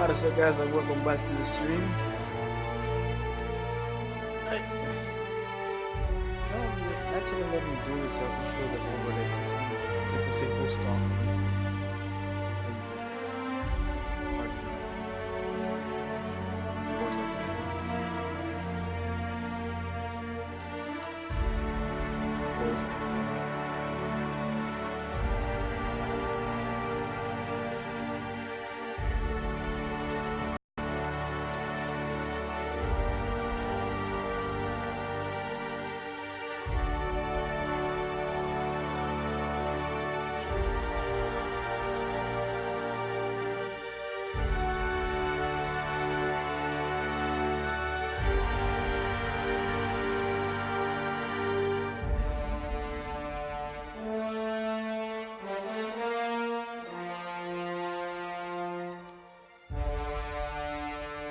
what is up, guys, and welcome back to the stream. Hey, actually, let me do this. I can show the overlay to see. People say who's talking.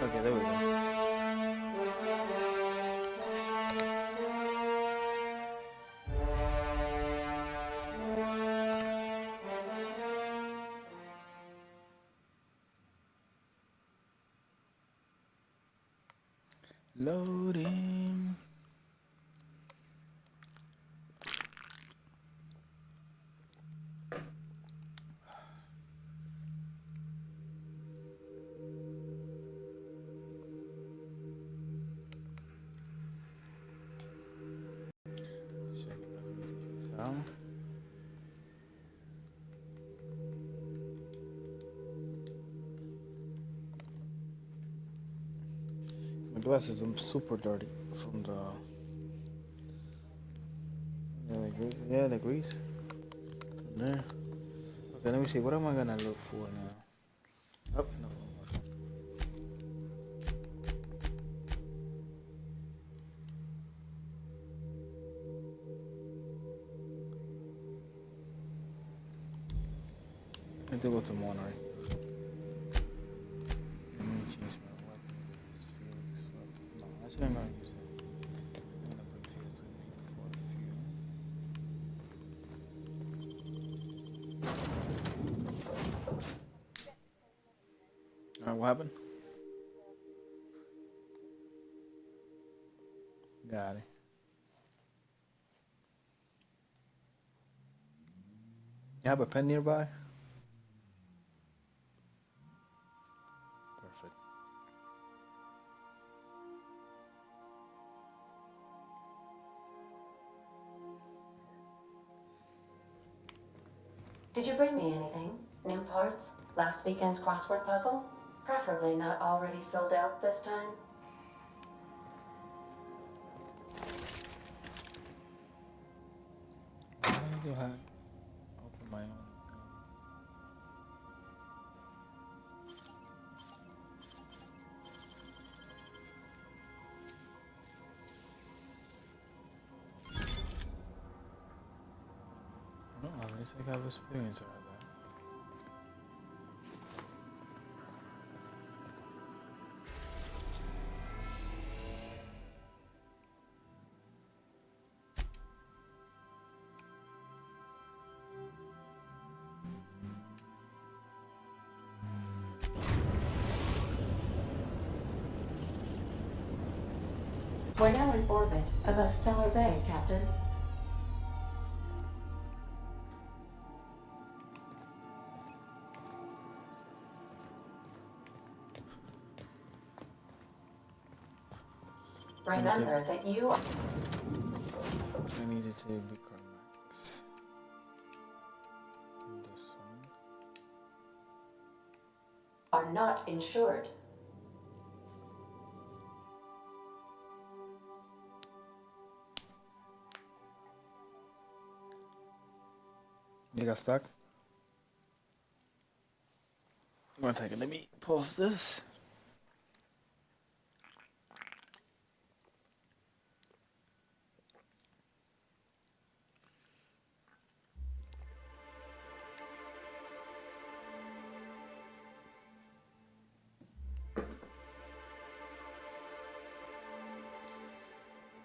So okay, there we go. Loading. My glasses are super dirty from the the grease. From there. Okay, let me see. What am I gonna look for now? Oh no. I need to go to Monterey. Let me change my weapon. Felix weapon. No, actually I'm gonna use it. I'm gonna bring Felix with me for a few. Alright, what happened? Got it. You have a pen nearby? Perfect. Did you bring me anything? New parts? Last weekend's crossword puzzle? Preferably not already filled out this time. I'm gonna go ahead. Open my own. No, at least I have experience out of that. We're now in orbit above Stellar Bay, Captain. Remember that you I need to take Bitcoin Max. This one. are not insured. You got stuck? 1 second, let me pause this.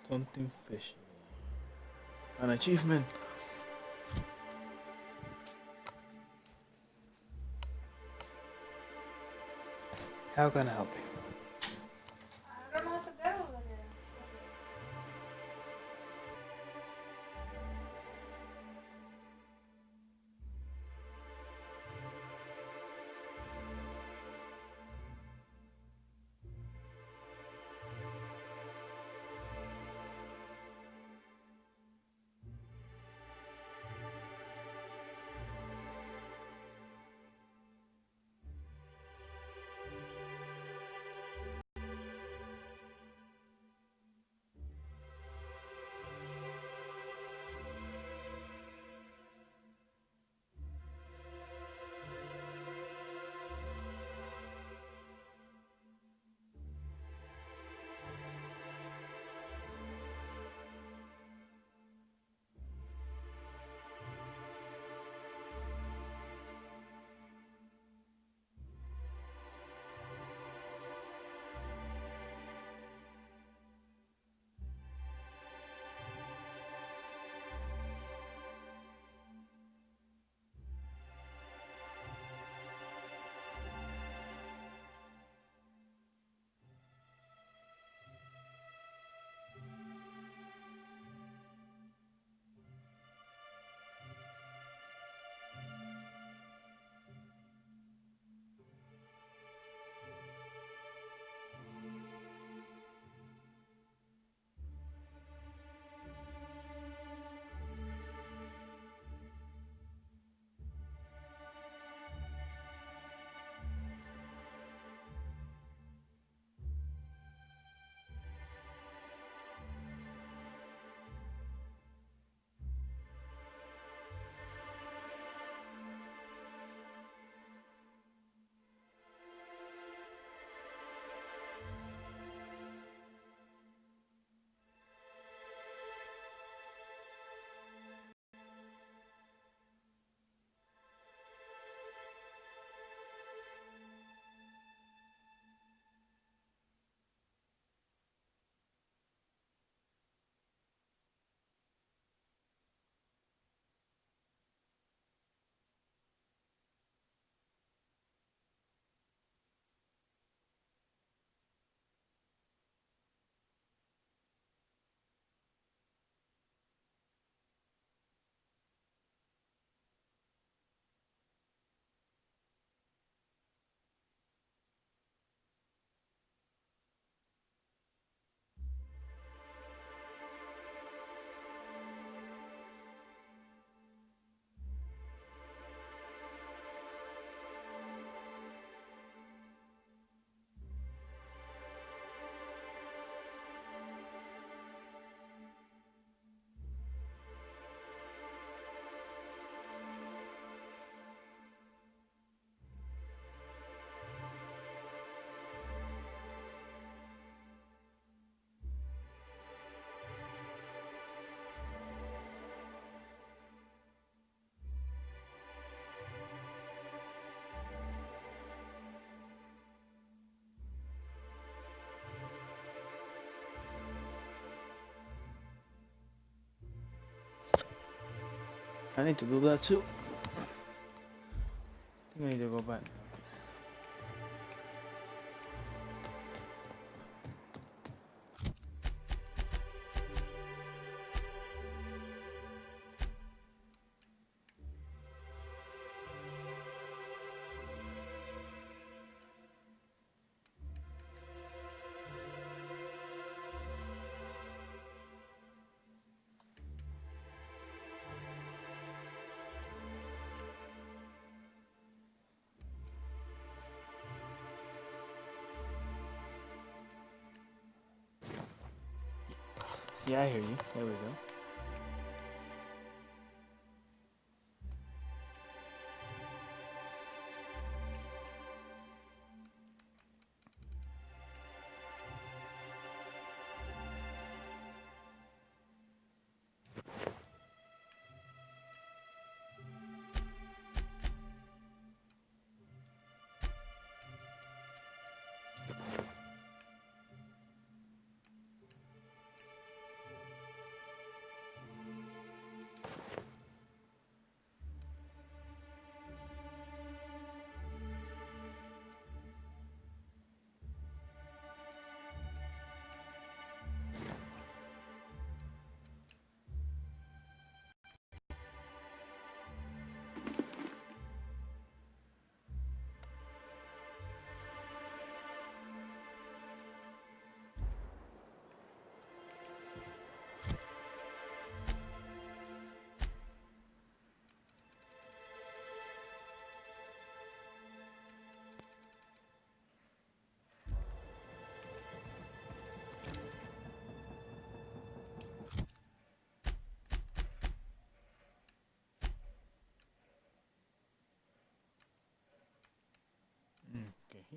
Something fishy. An achievement. How can I help you? I don't know how to get over there. I need to do that too. I think I need to go back. Yeah, I hear you. There we go.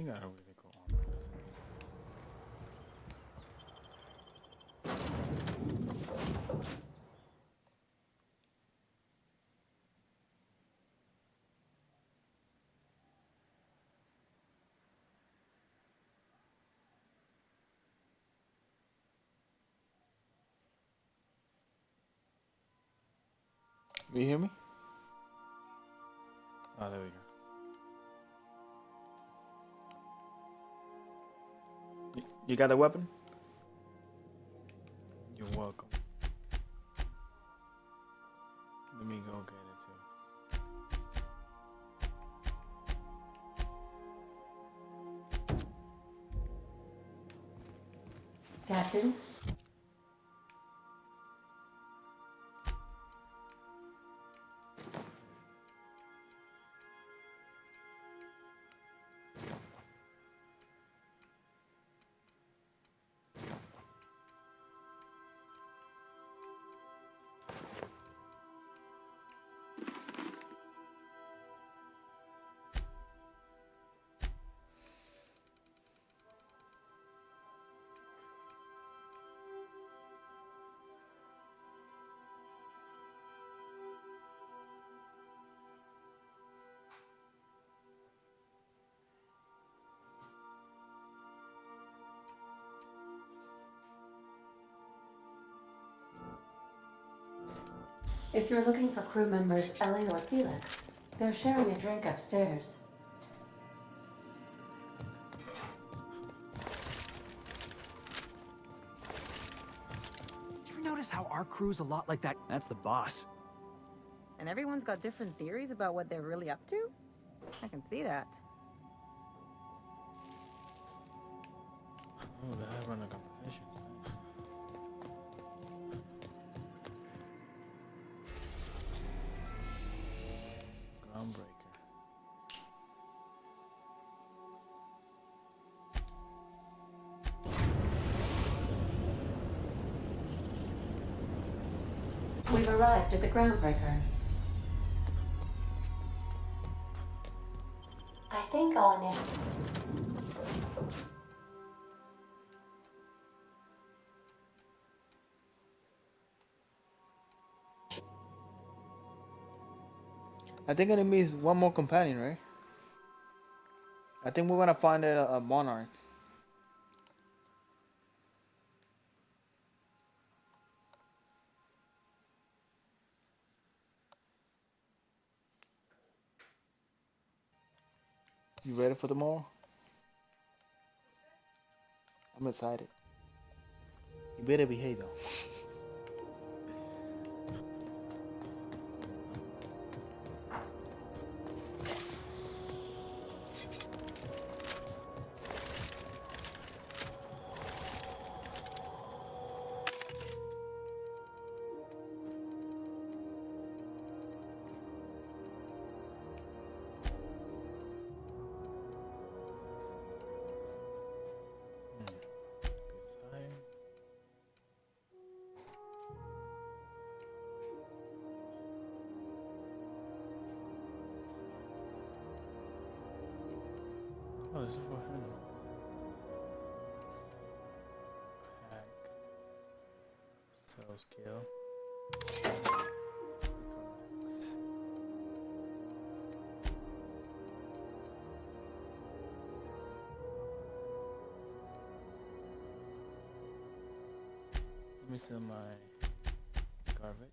got a really cool armor. You hear me? Oh, there we go. You got the weapon? You're welcome. Let me go get it too. Captain? If you're looking for crew members Ellie or Felix, they're sharing a drink upstairs. You ever notice how our crew's a lot like that? That's the boss. And everyone's got different theories about what they're really up to? I can see that. Oh, they have running competitions. Groundbreaker. We've arrived at the Groundbreaker. I think all initial. I think it means one more companion, right? I think we're gonna find a monarch. You ready for tomorrow? I'm excited. You better behave though. Oh, this is for him. Hack. Sales kill. Let me sell my garbage.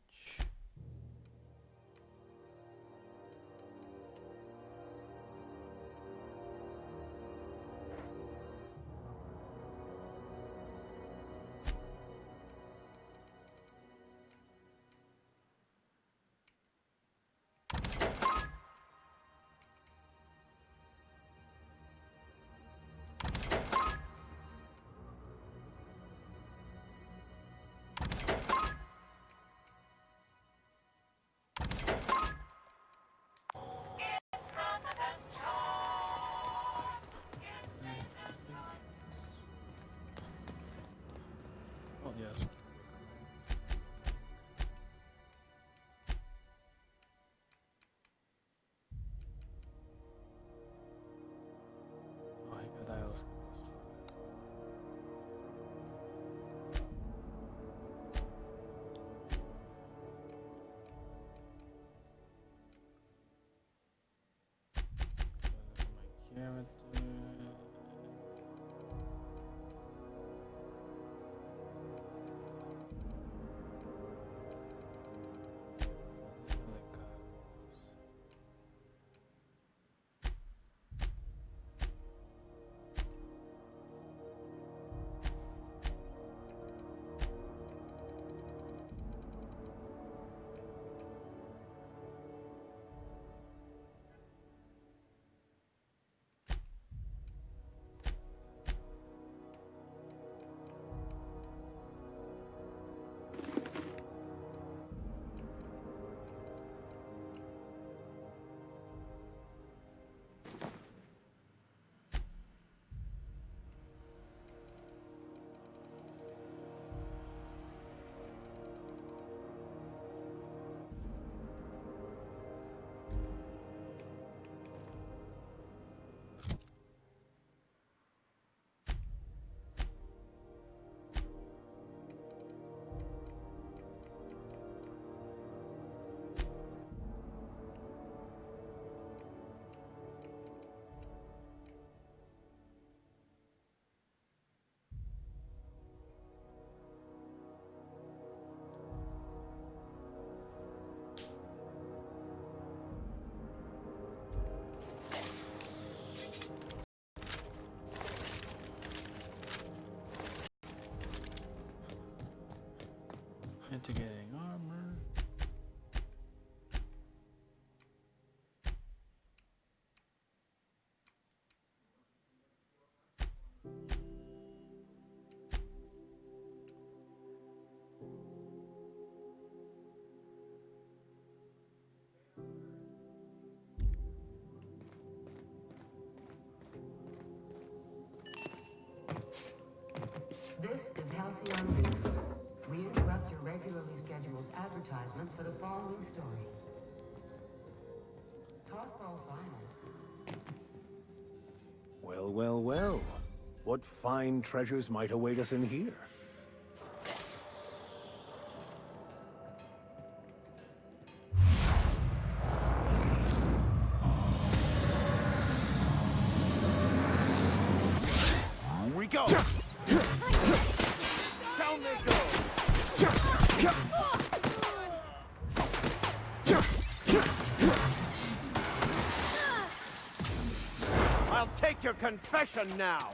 Into getting armor. This is Halcyon News. We interrupt your regularly scheduled advertisement for the following story. Tossball Finals. Well, well, well. What fine treasures might await us in here? Here we go! Down they go! I'll take your confession now!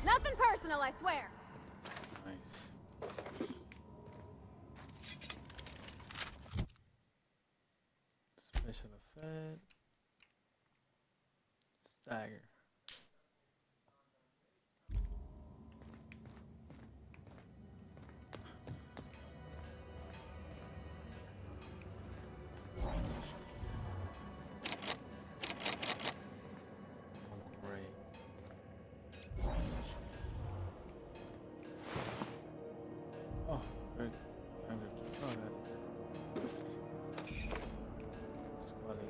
Nothing personal, I swear. Nice. Special effect. Stagger. Oh, great. I'm gonna keep on that. Squally.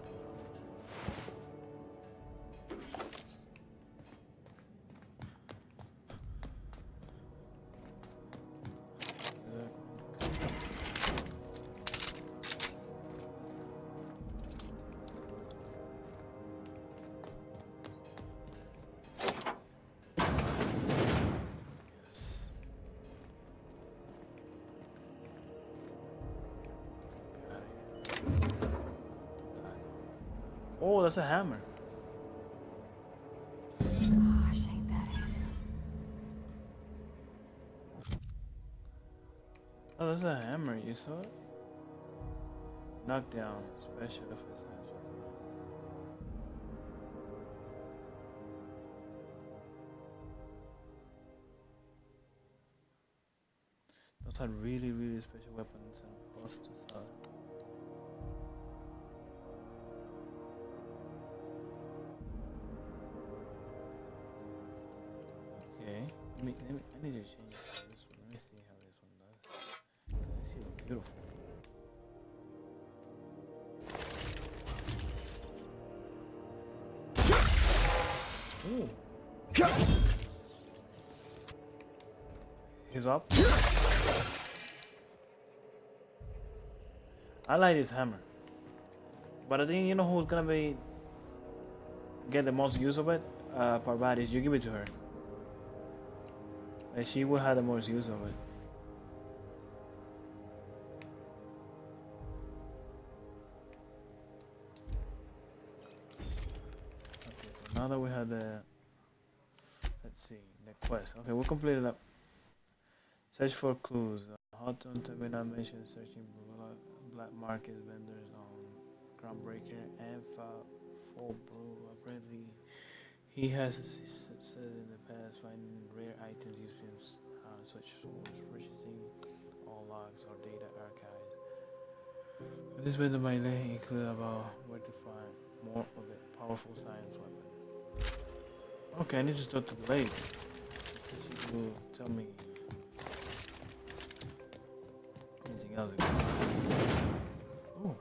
Yes. Oh, that's a hammer. Gosh, ain't that handsome. Oh, that's a hammer. You saw it? Knockdown. Special effects. Those are really, really special weapons and plus to sell. Okay, I need to change this one. Let me see how this one does. This is beautiful. Ooh. He's up. I like this hammer, but I think you know who's gonna be get the most use of it. Parvati, you give it to her. And she will have the most use of it. Okay, so now that we have the, let's see, the quest. Okay, we'll complete it up. Search for clues. How to terminate mission searching black market vendors on Groundbreaker and for Brew. Apparently, he has said in the past finding rare items using such tools, purchasing all logs or data archives. This vendor might include about where to find more of a powerful science weapon. Okay, I need to talk to the lady. So she will tell me anything else. Oh.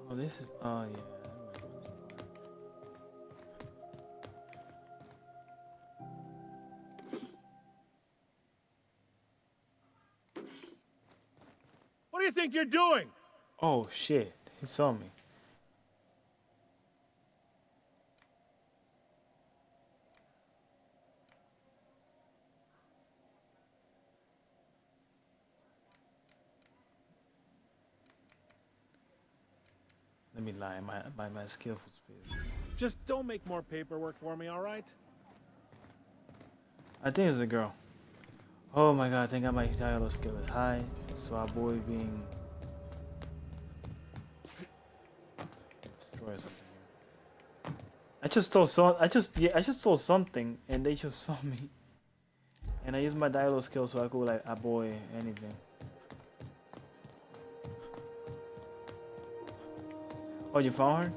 Oh, this is, oh yeah. What do you think you're doing? Oh shit, he saw me. Let me lie. My skillful speed. Just don't make more paperwork for me, all right? I think it's a girl. Oh my god, I think my dialogue skill is high. So our boy being destroy something here. I just stole something and they just saw me. And I used my dialogue skill so I could like avoid anything. Oh, you found her?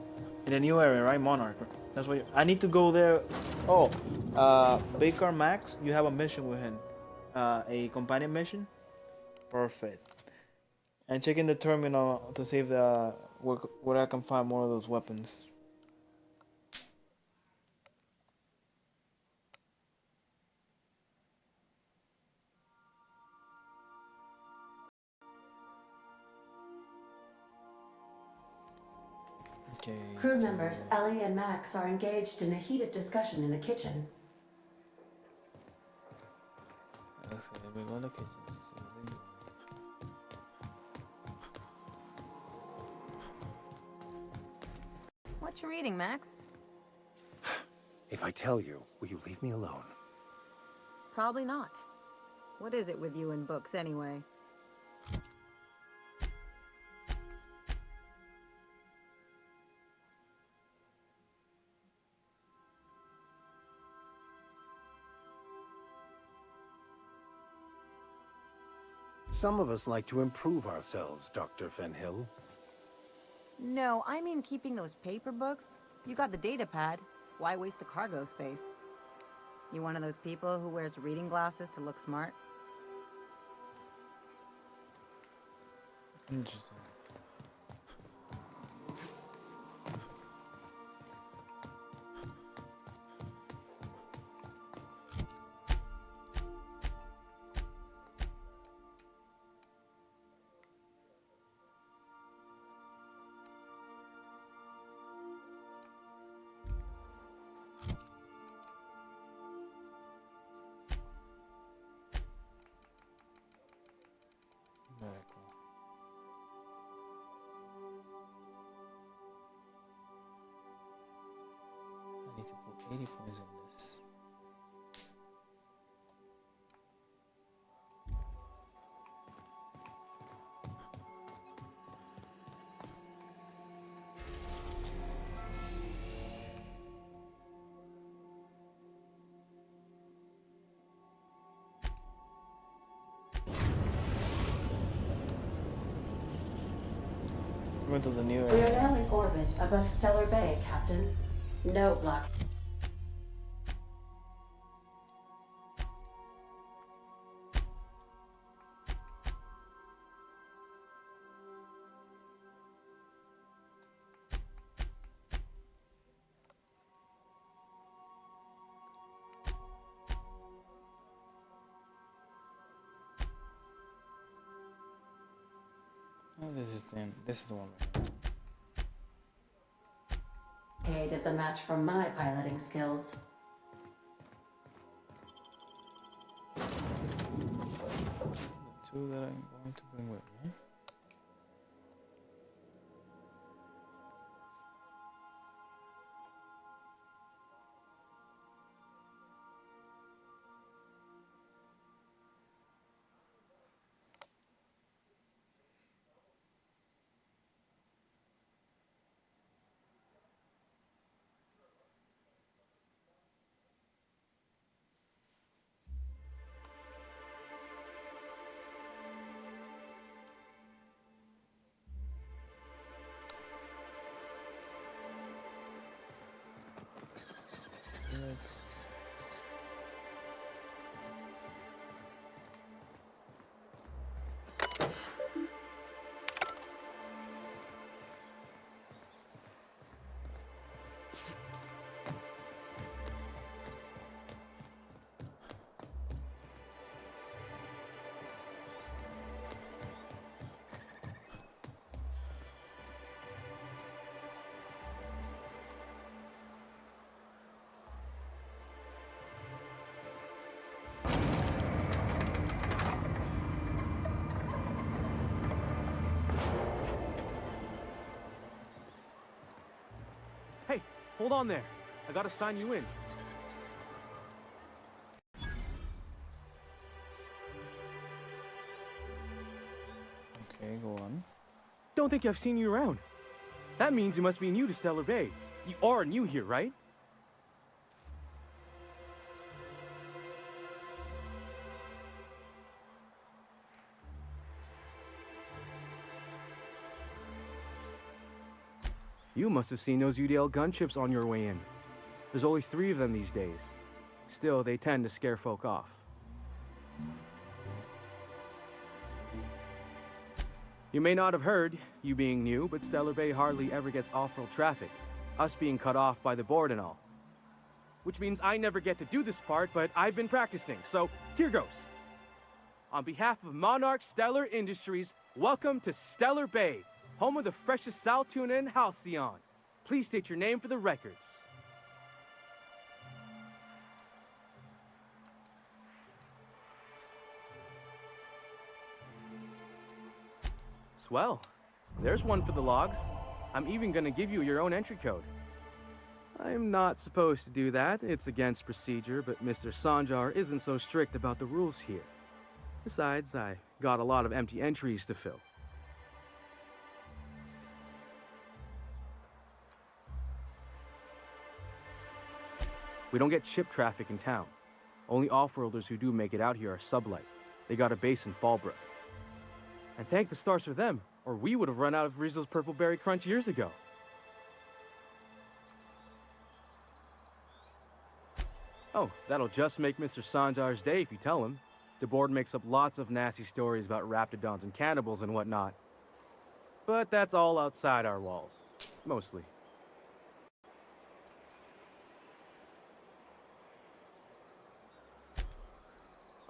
In the new area, right? Monarch. That's what I need to go there. Oh, Baker Max, you have a mission with him. A companion mission? Perfect. And checking the terminal to see if where I can find more of those weapons. Okay. Crew members Ellie and Max are engaged in a heated discussion in the kitchen. Okay, we go in the kitchen. See what they do. What you reading, Max? If I tell you, will you leave me alone? Probably not. What is it with you and books, anyway? Some of us like to improve ourselves, Dr. Fenhill. No, I mean keeping those paper books. You got the data pad. Why waste the cargo space? You one of those people who wears reading glasses to look smart? Interesting. Very cool. I need to put 80 points in this. We went to the new We area. are now in orbit above Stellar Bay, Captain. No block. Oh, this is the one. Cade is a match for my piloting skills. The two that I'm going to bring with me. Right. hold on there. I gotta sign you in. Okay, go on. Don't think I've seen you around. That means you must be new to Stellar Bay. You are new here, right? You must have seen those UDL gunships on your way in. There's only 3 of them these days. Still, they tend to scare folk off. You may not have heard, you being new, but Stellar Bay hardly ever gets off-road traffic, us being cut off by the board and all. Which means I never get to do this part, but I've been practicing, so here goes. On behalf of Monarch Stellar Industries, welcome to Stellar Bay, home of the freshest sal tuna in Halcyon. Please state your name for the records. Swell. There's one for the logs. I'm even gonna give you your own entry code. I'm not supposed to do that. It's against procedure, but Mr. Sanjar isn't so strict about the rules here. Besides, I got a lot of empty entries to fill. We don't get ship traffic in town. Only off-worlders who do make it out here are sublight. They got a base in Fallbrook. And thank the stars for them, or we would have run out of Rizzo's Purple Berry Crunch years ago. Oh, that'll just make Mr. Sanjar's day if you tell him. The board makes up lots of nasty stories about raptidons and cannibals and whatnot. But that's all outside our walls. Mostly.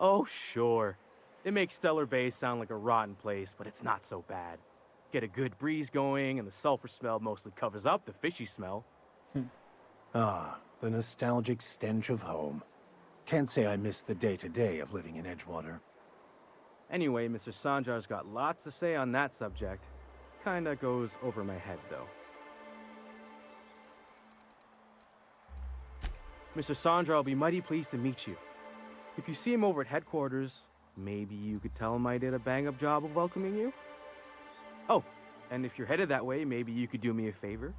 Oh, sure. It makes Stellar Bay sound like a rotten place, but it's not so bad. Get a good breeze going, and the sulfur smell mostly covers up the fishy smell. Ah, the nostalgic stench of home. Can't say I miss the day-to-day of living in Edgewater. Anyway, Mr. Sanjar's got lots to say on that subject. Kinda goes over my head, though. Mr. Sanjar will be mighty pleased to meet you. If you see him over at headquarters, maybe you could tell him I did a bang-up job of welcoming you? Oh, and if you're headed that way, maybe you could do me a favor?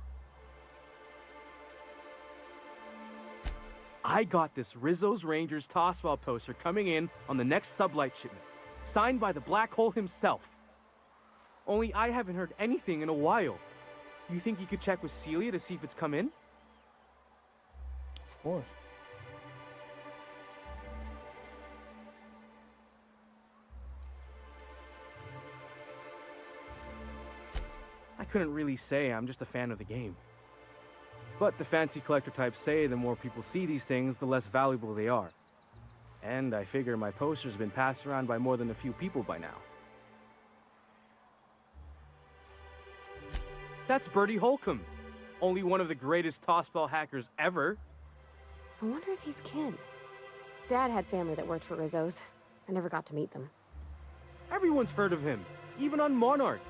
I got this Rizzo's Rangers Tossball poster coming in on the next sublight shipment, signed by the Black Hole himself. Only I haven't heard anything in a while. You think you could check with Celia to see if it's come in? Of course. I couldn't really say, I'm just a fan of the game. But the fancy collector types say the more people see these things, the less valuable they are. And I figure my poster's been passed around by more than a few people by now. That's Bertie Holcomb, only one of the greatest tossball hackers ever. I wonder if he's kin. Dad had family that worked for Rizzo's. I never got to meet them. Everyone's heard of him, even on Monarch.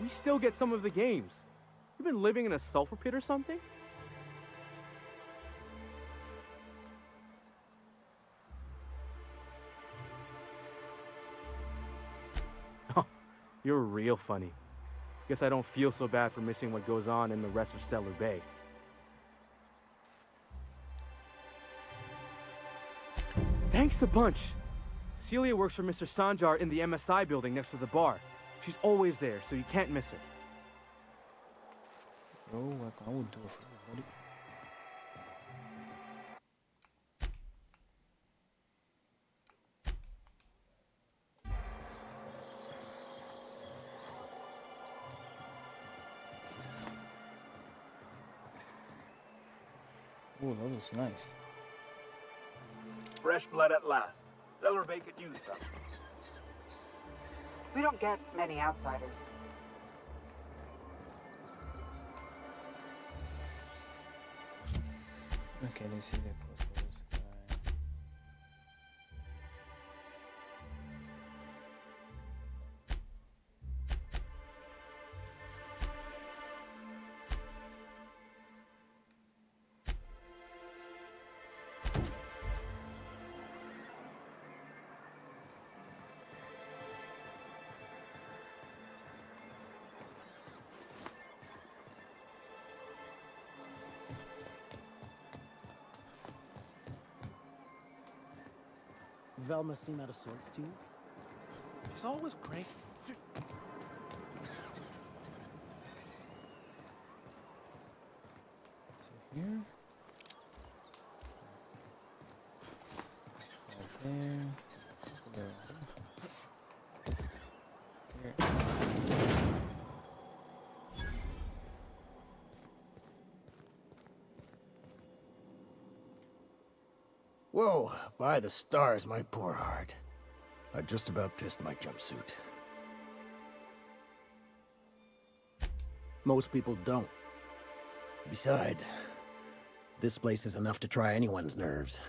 We still get some of the games. You been living in a sulfur pit or something? Oh, you're real funny. Guess I don't feel so bad for missing what goes on in the rest of Stellar Bay. Thanks a bunch. Celia works for Mr. Sanjar in the MSI building next to the bar. She's always there, so you can't miss her. Bro, what can I do for you, buddy? Oh, that looks nice. Fresh blood at last. Stellar Bay could use some. We don't get many outsiders. Okay, let's see the post for this guy. Velma seem out of sorts to you? She's always cranky. So here. Right there. Here. Whoa, by the stars, my poor heart. I just about pissed my jumpsuit. Most people don't. Besides, this place is enough to try anyone's nerves.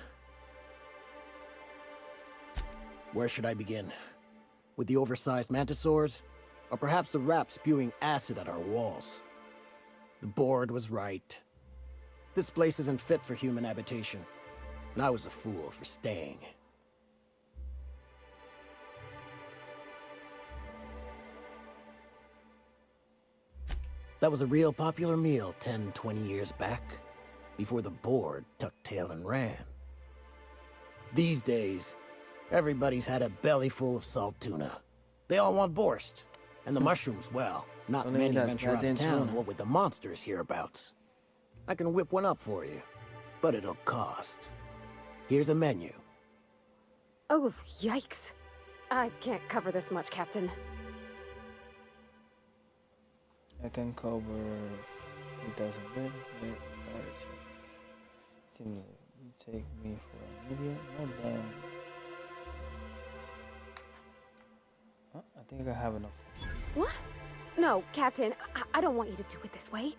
Where should I begin? With the oversized mantisaurs? Or perhaps the rap spewing acid at our walls? The board was right. This place isn't fit for human habitation, and I was a fool for staying. That was a real popular meal 10, 20 years back, before the board tucked tail and ran. These days, everybody's had a belly full of salt tuna. They all want borscht. And the mushrooms, well, not Only many that venture out of goddamn town, tuna. what with the monsters hereabouts. I can whip one up for you, but it'll cost. Here's a menu. Oh, yikes. I can't cover this much, Captain. I can cover 3,000 bed, storage. Can you take me for a medium? Not bad. Huh? I think I have enough. What? No, Captain, I don't want you to do it this way.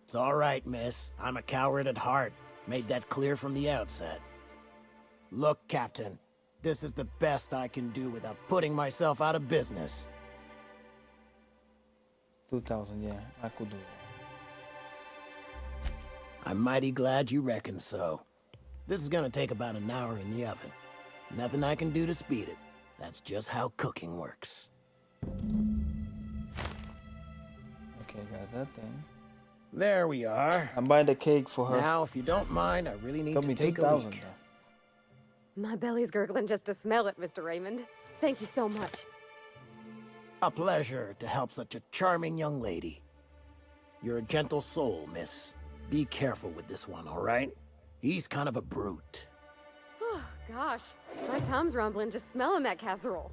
It's all right, miss. I'm a coward at heart. Made that clear from the outset. Look, Captain, this is the best I can do without putting myself out of business. 2,000, yeah, I could do that. I'm mighty glad you reckon so. This is gonna take about an hour in the oven. Nothing I can do to speed it. That's just how cooking works. Okay, got that thing. There we are. I'm buying the cake for her. Now, if you don't mind, I really need Got to me take a 2,000 leak. My belly's gurgling just to smell it, Mr. Raymond. Thank you so much. A pleasure to help such a charming young lady. You're a gentle soul, miss. Be careful with this one, all right? He's kind of a brute. Oh, gosh. My tum's rumbling just smelling that casserole.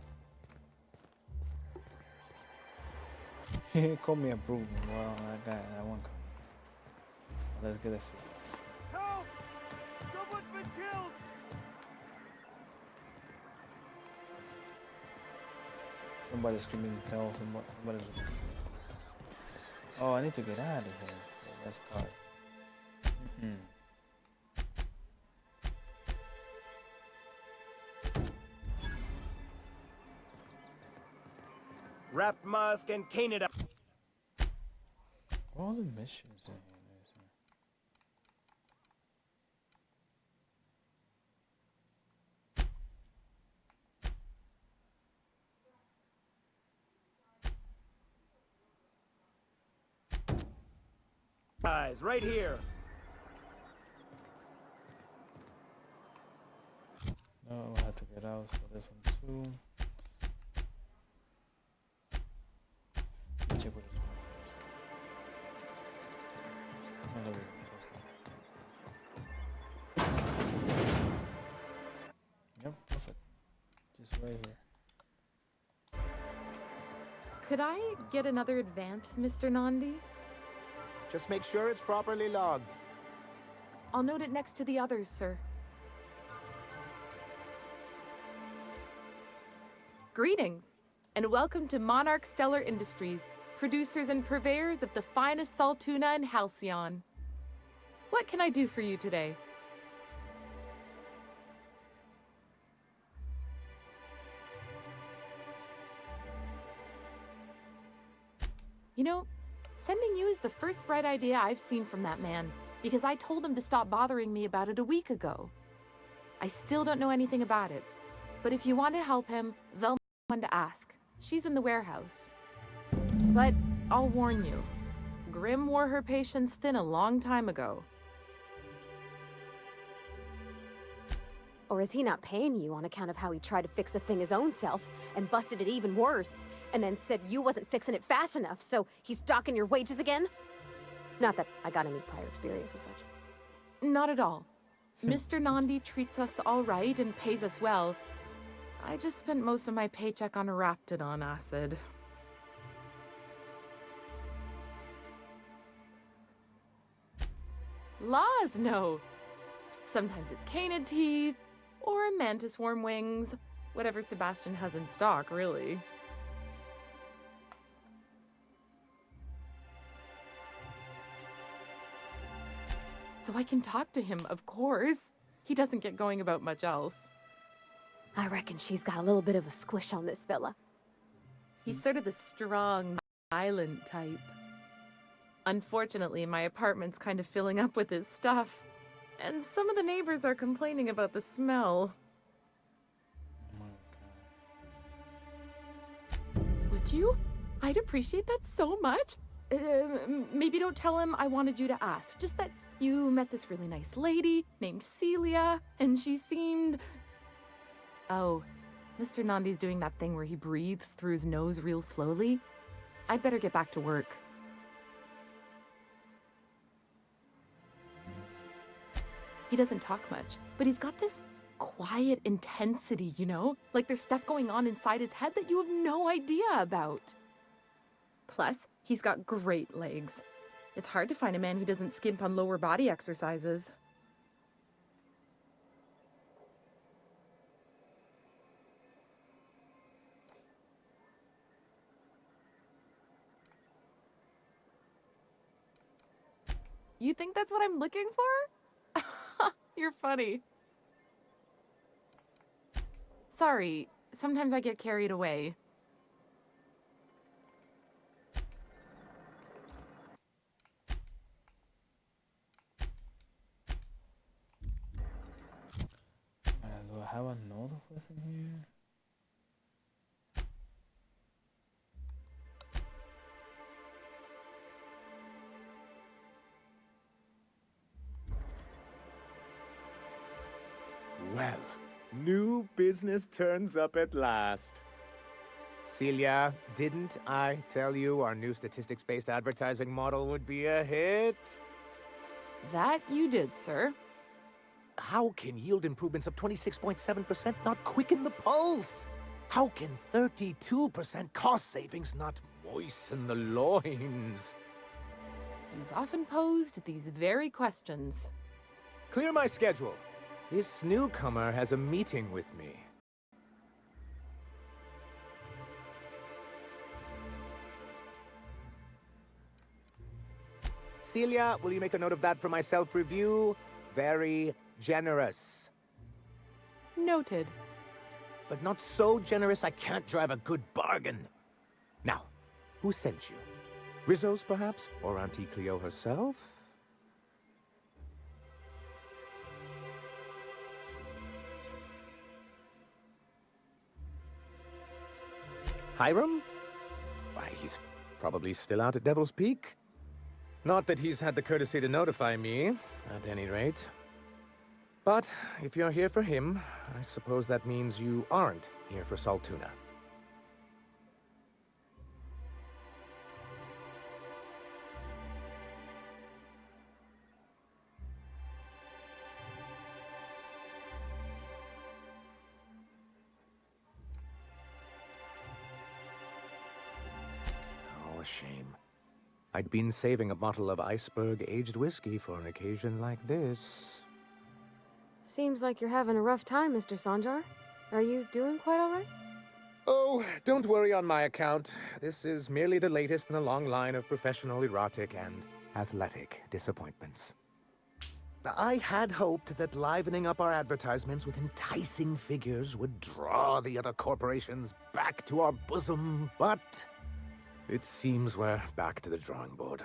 He called me a brute. Well, that one coming. Let's get it fixed. Help! Someone's been killed! Somebody's screaming hell. Somebody's. Oh, I need to get out of here. That's part. Wrapped Musk and Canada. All the missions in here. Guys, right here. No, I had to get out for this one too. Let me check what it's doing first. Oh, there we go. Yep, perfect. Just right here. Could I get another advance, Mr. Nandi? Just make sure it's properly logged. I'll note it next to the others, sir. Greetings, and welcome to Monarch Stellar Industries, producers and purveyors of the finest salt tuna in Halcyon. What can I do for you today? You know, sending you is the first bright idea I've seen from that man, because I told him to stop bothering me about it a week ago. I still don't know anything about it, but if you want to help him, Velma one to ask. She's in the warehouse. But I'll warn you, Grim wore her patience thin a long time ago. Or is he not paying you on account of how he tried to fix the thing his own self and busted it even worse, and then said you wasn't fixing it fast enough, so he's docking your wages again? Not that I got any prior experience with such. Not at all. Mr. Nandi treats us all right and pays us well. I just spent most of my paycheck on Raptidon acid. Laws, no. Sometimes it's canid teeth, or mantis worm wings. Whatever Sebastian has in stock, really. So I can talk to him, of course. He doesn't get going about much else. I reckon she's got a little bit of a squish on this fella. He's sort of the strong, violent type. Unfortunately, my apartment's kind of filling up with his stuff, and some of the neighbors are complaining about the smell. Would you? I'd appreciate that so much. Maybe don't tell him I wanted you to ask. Just that you met this really nice lady named Celia, and she seemed... Oh, Mr. Nandi's doing that thing where he breathes through his nose real slowly. I'd better get back to work. He doesn't talk much, but he's got this quiet intensity, you know? Like there's stuff going on inside his head that you have no idea about. Plus, he's got great legs. It's hard to find a man who doesn't skimp on lower body exercises. You think that's what I'm looking for? You're funny. Sorry, sometimes I get carried away. Do I have another question here? Well, new business turns up at last. Celia, didn't I tell you our new statistics-based advertising model would be a hit? That you did, sir. How can yield improvements of 26.7% not quicken the pulse? How can 32% cost savings not moisten the loins? You've often posed these very questions. Clear my schedule. This newcomer has a meeting with me. Celia, will you make a note of that for my self-review? Very generous. Noted. But not so generous I can't drive a good bargain. Now, who sent you? Rizzo's, perhaps? Or Auntie Cleo herself? Hiram? Why, he's probably still out at Devil's Peak. Not that he's had the courtesy to notify me, at any rate. But if you're here for him, I suppose that means you aren't here for Saltuna. Oh, a shame. I'd been saving a bottle of iceberg-aged whiskey for an occasion like this. Seems like you're having a rough time, Mr. Sanjar. Are you doing quite all right? Oh, don't worry on my account. This is merely the latest in a long line of professional erotic and athletic disappointments. I had hoped that livening up our advertisements with enticing figures would draw the other corporations back to our bosom, but it seems we're back to the drawing board.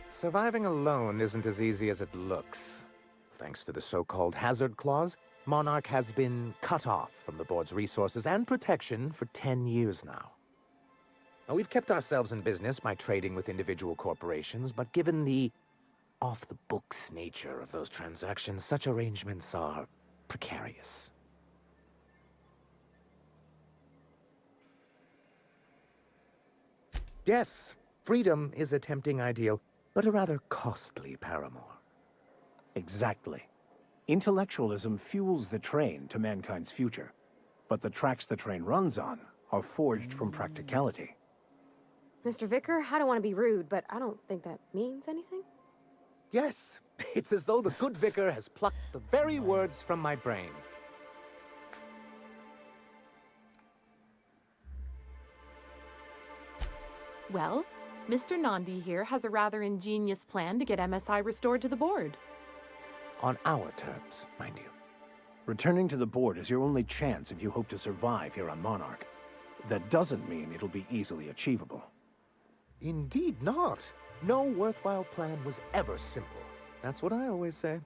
Surviving alone isn't as easy as it looks. Thanks to the so-called hazard clause, Monarch has been cut off from the board's resources and protection for 10 years now. Now, we've kept ourselves in business by trading with individual corporations, but given the off-the-books nature of those transactions, such arrangements are precarious. Yes, freedom is a tempting ideal, but a rather costly paramour. Exactly. Intellectualism fuels the train to mankind's future, but the tracks the train runs on are forged from practicality. Mr. Vicar, I don't want to be rude, but I don't think that means anything. Yes, it's as though the good vicar has plucked the very words from my brain. Well, Mr. Nandi here has a rather ingenious plan to get MSI restored to the board. On our terms, mind you. Returning to the board is your only chance if you hope to survive here on Monarch. That doesn't mean it'll be easily achievable. Indeed not. No worthwhile plan was ever simple. That's what I always say.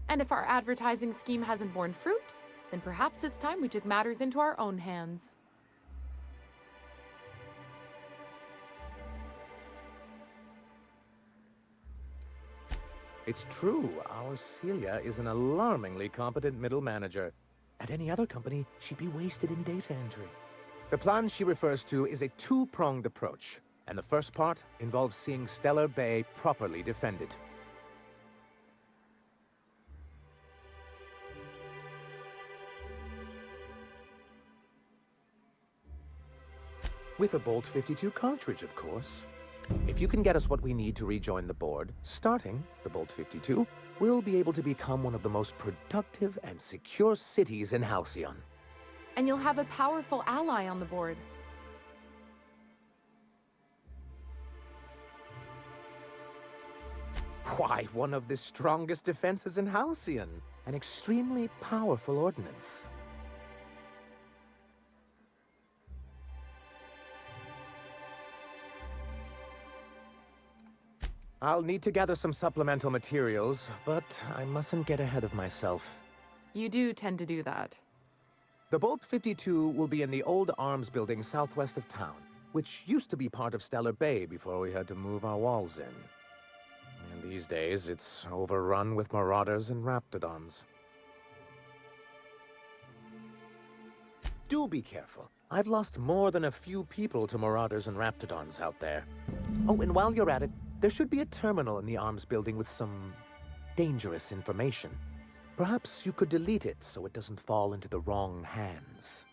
And if our advertising scheme hasn't borne fruit, then perhaps it's time we took matters into our own hands. It's true, our Celia is an alarmingly competent middle manager. At any other company, she'd be wasted in data entry. The plan she refers to is a two-pronged approach, and the first part involves seeing Stellar Bay properly defended. With a Bolt 52 cartridge, of course. If you can get us what we need to rejoin the board, starting the Bolt 52, we'll be able to become one of the most productive and secure cities in Halcyon. And you'll have a powerful ally on the board. Why, one of the strongest defenses in Halcyon. An extremely powerful ordnance. I'll need to gather some supplemental materials, but I mustn't get ahead of myself. You do tend to do that. The Bolt 52 will be in the old arms building southwest of town, which used to be part of Stellar Bay before we had to move our walls in. And these days, it's overrun with marauders and raptidons. Do be careful. I've lost more than a few people to marauders and raptidons out there. Oh, and while you're at it, there should be a terminal in the arms building with some dangerous information. Perhaps you could delete it so it doesn't fall into the wrong hands.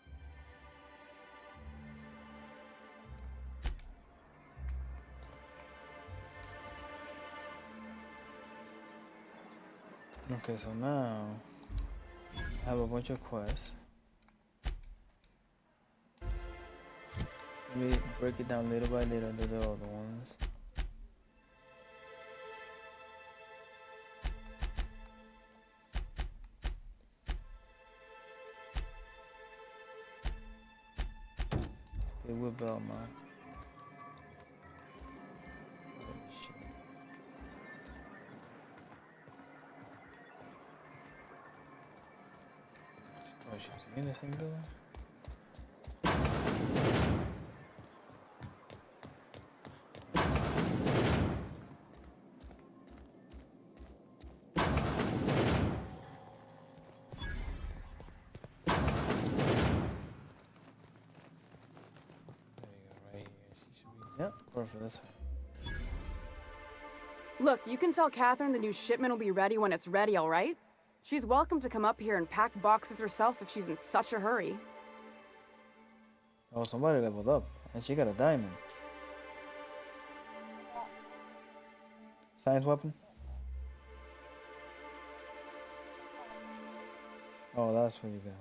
Okay, so now I have a bunch of quests. Let me break it down little by little to the other ones. Okay, we're Belmont. Oh, she's in the same building? Yep, perfect, that's fine. Look, you can tell Catherine the new shipment will be ready when it's ready, all right? She's welcome to come up here and pack boxes herself if she's in such a hurry. Oh, somebody leveled up, and she got a diamond. Science weapon? Oh, that's what you got.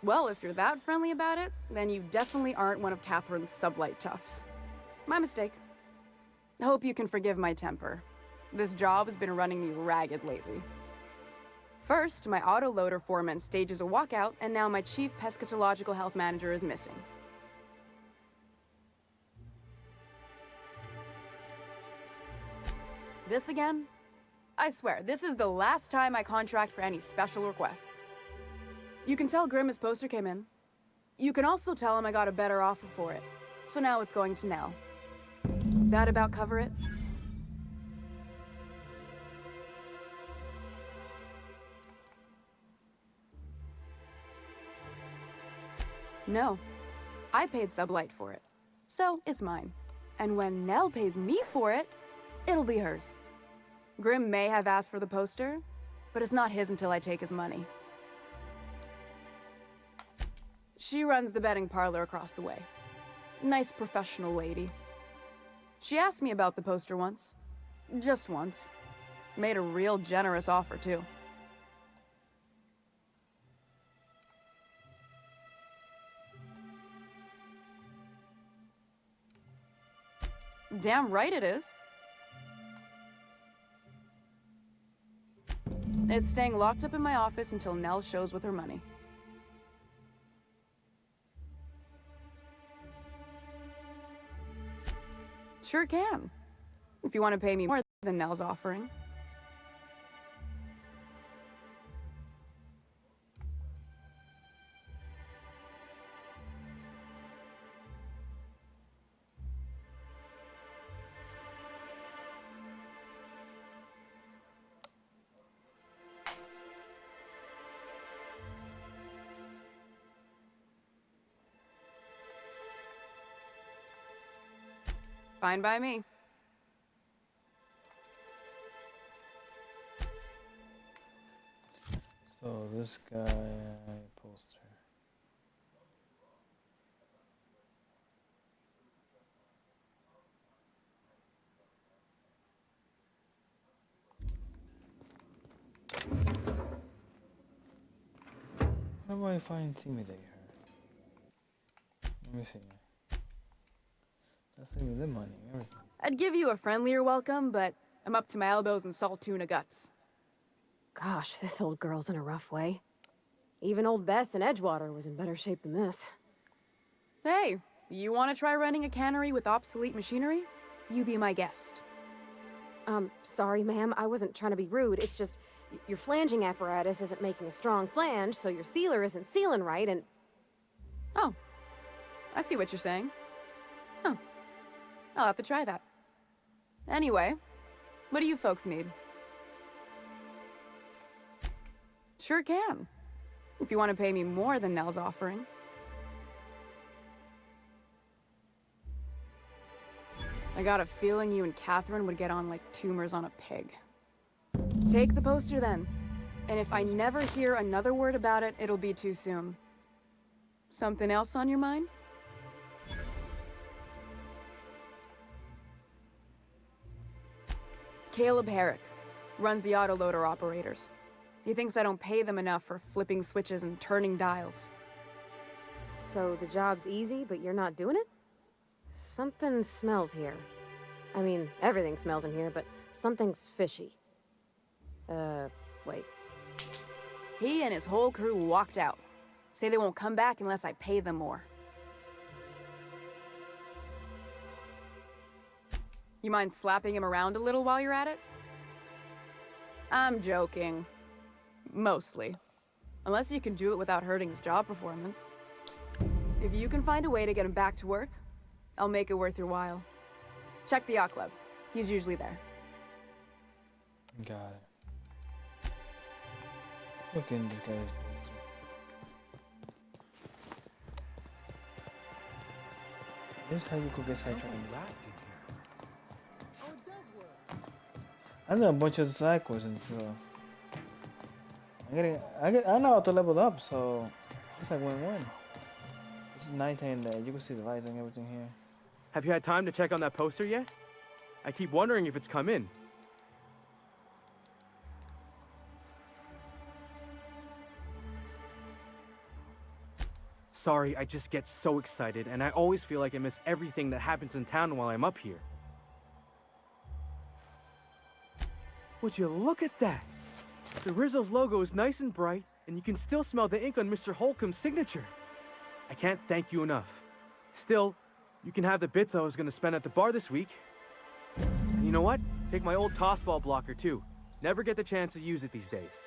Well, if you're that friendly about it, then you definitely aren't one of Catherine's sublight toughs. My mistake. I hope you can forgive my temper. This job has been running me ragged lately. First, my autoloader foreman stages a walkout, and now my chief pescatological health manager is missing. This again? I swear, this is the last time I contract for any special requests. You can tell Grimm his poster came in. You can also tell him I got a better offer for it. So now it's going to Nell. That about cover it? No. I paid Sublight for it. So it's mine. And when Nell pays me for it, it'll be hers. Grimm may have asked for the poster, but it's not his until I take his money. She runs the betting parlor across the way. Nice professional lady. She asked me about the poster once. Just once. Made a real generous offer, too. Damn right it is. It's staying locked up in my office until Nell shows with her money. Sure can. If you want to pay me more than Nell's offering. Fine by me. So this guy poster. How do I find Intimidate her? Let me see. Let's leave the money, everything. I'd give you a friendlier welcome, but I'm up to my elbows in salt tuna guts. Gosh, this old girl's in a rough way. Even old Bess in Edgewater was in better shape than this. Hey, you want to try running a cannery with obsolete machinery? You be my guest. Sorry, ma'am. I wasn't trying to be rude. It's just, your flanging apparatus isn't making a strong flange, so your sealer isn't sealing right, and... Oh. I see what you're saying. Huh. I'll have to try that. Anyway, what do you folks need? Sure can. If you want to pay me more than Nell's offering. I got a feeling you and Catherine would get on like tumors on a pig. Take the poster then. And if I never hear another word about it, it'll be too soon. Something else on your mind? Caleb Herrick runs the autoloader operators. He thinks I don't pay them enough for flipping switches and turning dials. So the job's easy, but you're not doing it? Something smells here. I mean, everything smells in here, but something's fishy. Wait. He and his whole crew walked out. Say they won't come back unless I pay them more. You mind slapping him around a little while you're at it? I'm joking. Mostly. Unless you can do it without hurting his job performance. If you can find a way to get him back to work, I'll make it worth your while. Check the yacht club. He's usually there. Got it. Look in this guy's poster. This is how you could get sidetracked in this. I know a bunch of cycles and stuff. I know how to level up, so it's like win-win. It's nighttime there. You can see the lights and everything here. Have you had time to check on that poster yet? I keep wondering if it's come in. Sorry, I just get so excited, and I always feel like I miss everything that happens in town while I'm up here. Would you look at that? The Rizzo's logo is nice and bright, and you can still smell the ink on Mr. Holcomb's signature. I can't thank you enough. Still, you can have the bits I was going to spend at the bar this week. And you know what? Take my old tossball blocker too. Never get the chance to use it these days.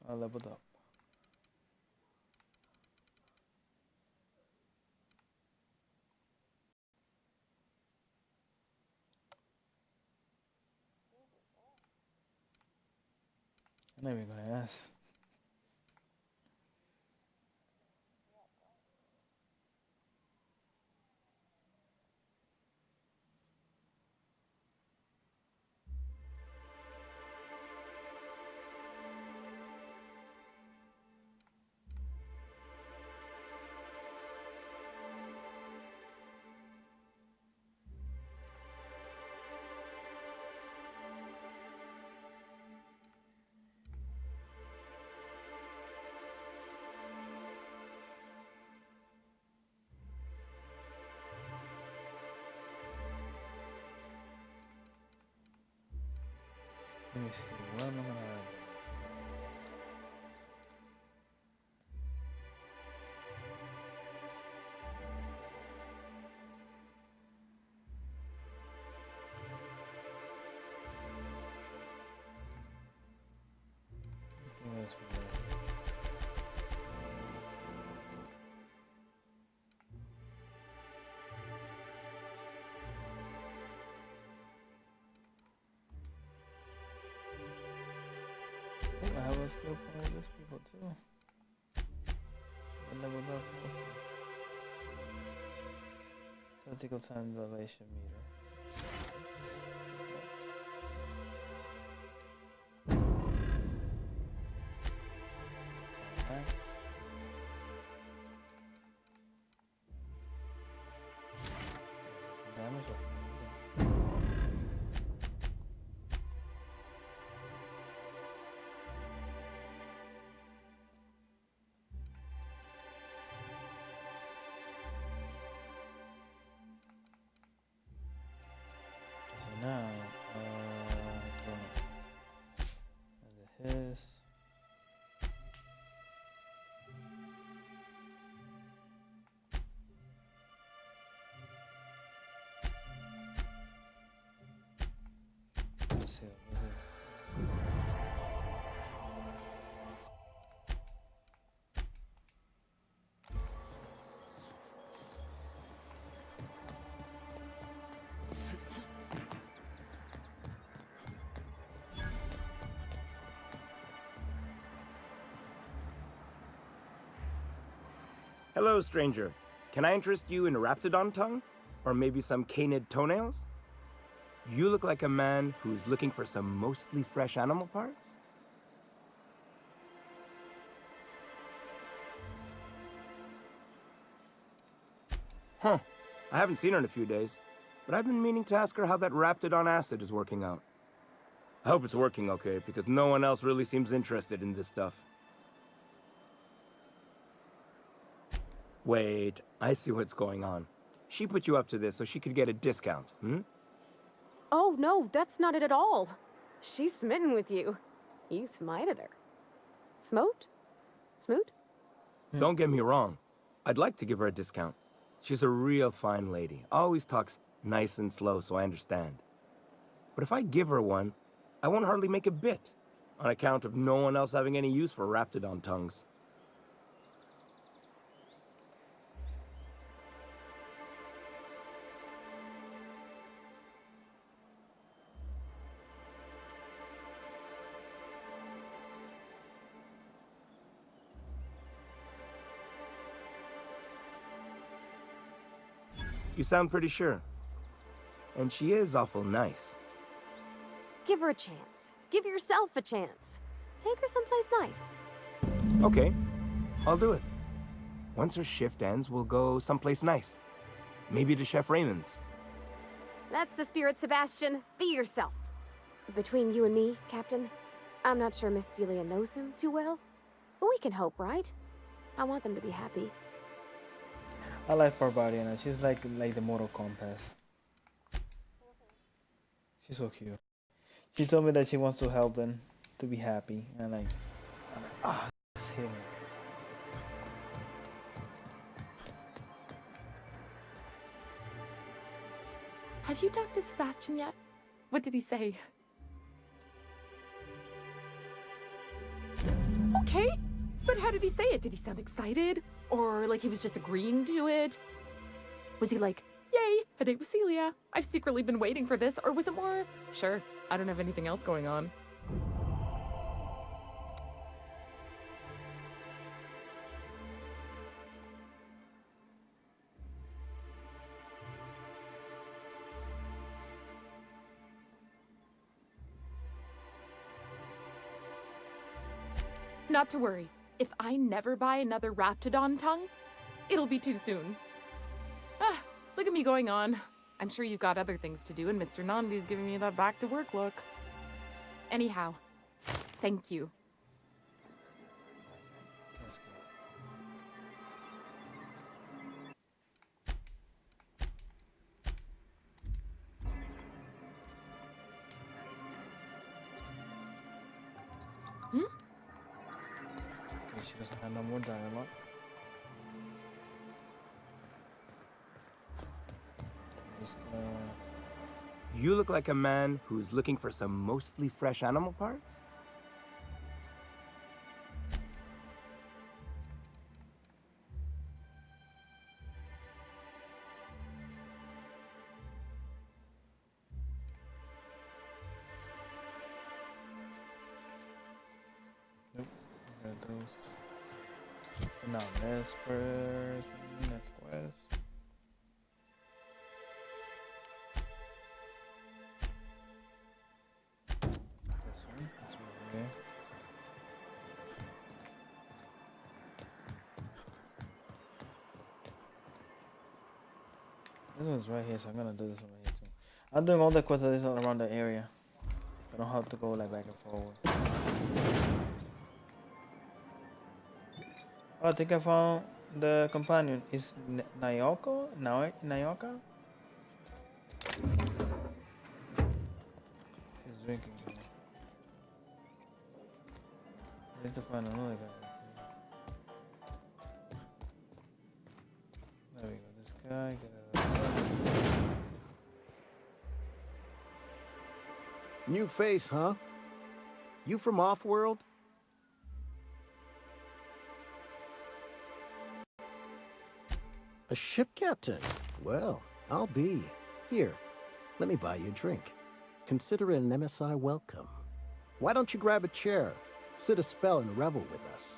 I leveled up. I'm not even gonna ask. Let me see, where am I gonna have it? I think that's what I have a skill point with this people too. I leveled up also. Tactical time dilation meter. Max. Damage of so now, and his. Let's see, what is it? Hello, stranger. Can I interest you in a Raptidon tongue? Or maybe some canid toenails? You look like a man who's looking for some mostly fresh animal parts? Huh. I haven't seen her in a few days, but I've been meaning to ask her how that Raptidon acid is working out. I hope it's working okay, because no one else really seems interested in this stuff. Wait, I see what's going on. She put you up to this so she could get a discount, hmm? Oh, no, that's not it at all. She's smitten with you. You smited her. Smote? Smoot? Don't get me wrong. I'd like to give her a discount. She's a real fine lady. Always talks nice and slow, so I understand. But if I give her one, I won't hardly make a bit, on account of no one else having any use for Raptidon tongues. You sound pretty sure. And she is awful nice. Give her a chance. Give yourself a chance. Take her someplace nice. Okay, I'll do it. Once her shift ends, we'll go someplace nice. Maybe to Chef Raymond's. That's the spirit, Sebastian. Be yourself. Between you and me, Captain, I'm not sure Miss Celia knows him too well. But we can hope, right? I want them to be happy. I like Barbarian. She's like the Mortal Compass. She's so cute. She told me that she wants to help them to be happy, and I'm like, ah, that's him. Have you talked to Sebastian yet? What did he say? Okay, but how did he say it? Did he sound excited? Or like he was just agreeing to it? Was he like, yay, a date with Celia. I've secretly been waiting for this. Or was it more, sure, I don't have anything else going on. Not to worry. If I never buy another Raptidon tongue, it'll be too soon. Ah, look at me going on. I'm sure you've got other things to do, and Mr. Nandi's giving me that back-to-work look. Anyhow, thank you. She doesn't have no more dialogue. You look like a man who's looking for some mostly fresh animal parts? Nope. Got those. Now, Vespers. Next quest. This one. This one here. This one's right here, so I'm gonna do this one right here too. I'm doing all the quests that is around the area, so I don't have to go like back and forward. Oh, I think I found the companion. Is Naoka? Naoka? She's drinking. I need to find another guy. There we go. This guy. Get out of there. New face, huh? You from Offworld? A ship captain? Well, I'll be. Here, let me buy you a drink. Consider it an MSI welcome. Why don't you grab a chair, sit a spell, and revel with us?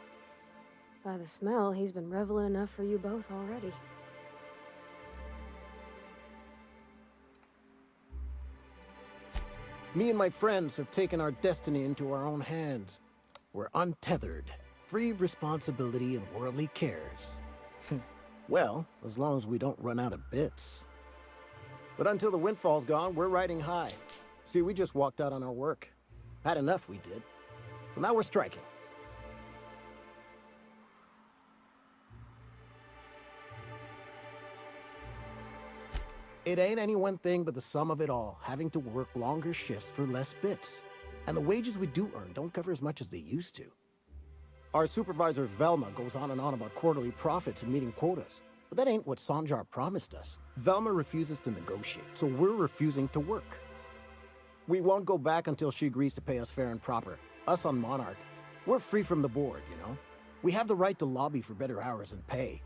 By the smell, he's been reveling enough for you both already. Me and my friends have taken our destiny into our own hands. We're untethered, free of responsibility and worldly cares. Well, as long as we don't run out of bits. But until the windfall's gone, we're riding high. See, we just walked out on our work. Had enough, we did. So now we're striking. It ain't any one thing but the sum of it all, having to work longer shifts for less bits. And the wages we do earn don't cover as much as they used to. Our supervisor, Velma, goes on and on about quarterly profits and meeting quotas. But that ain't what Sanjar promised us. Velma refuses to negotiate, so we're refusing to work. We won't go back until she agrees to pay us fair and proper. Us on Monarch. We're free from the board, you know? We have the right to lobby for better hours and pay.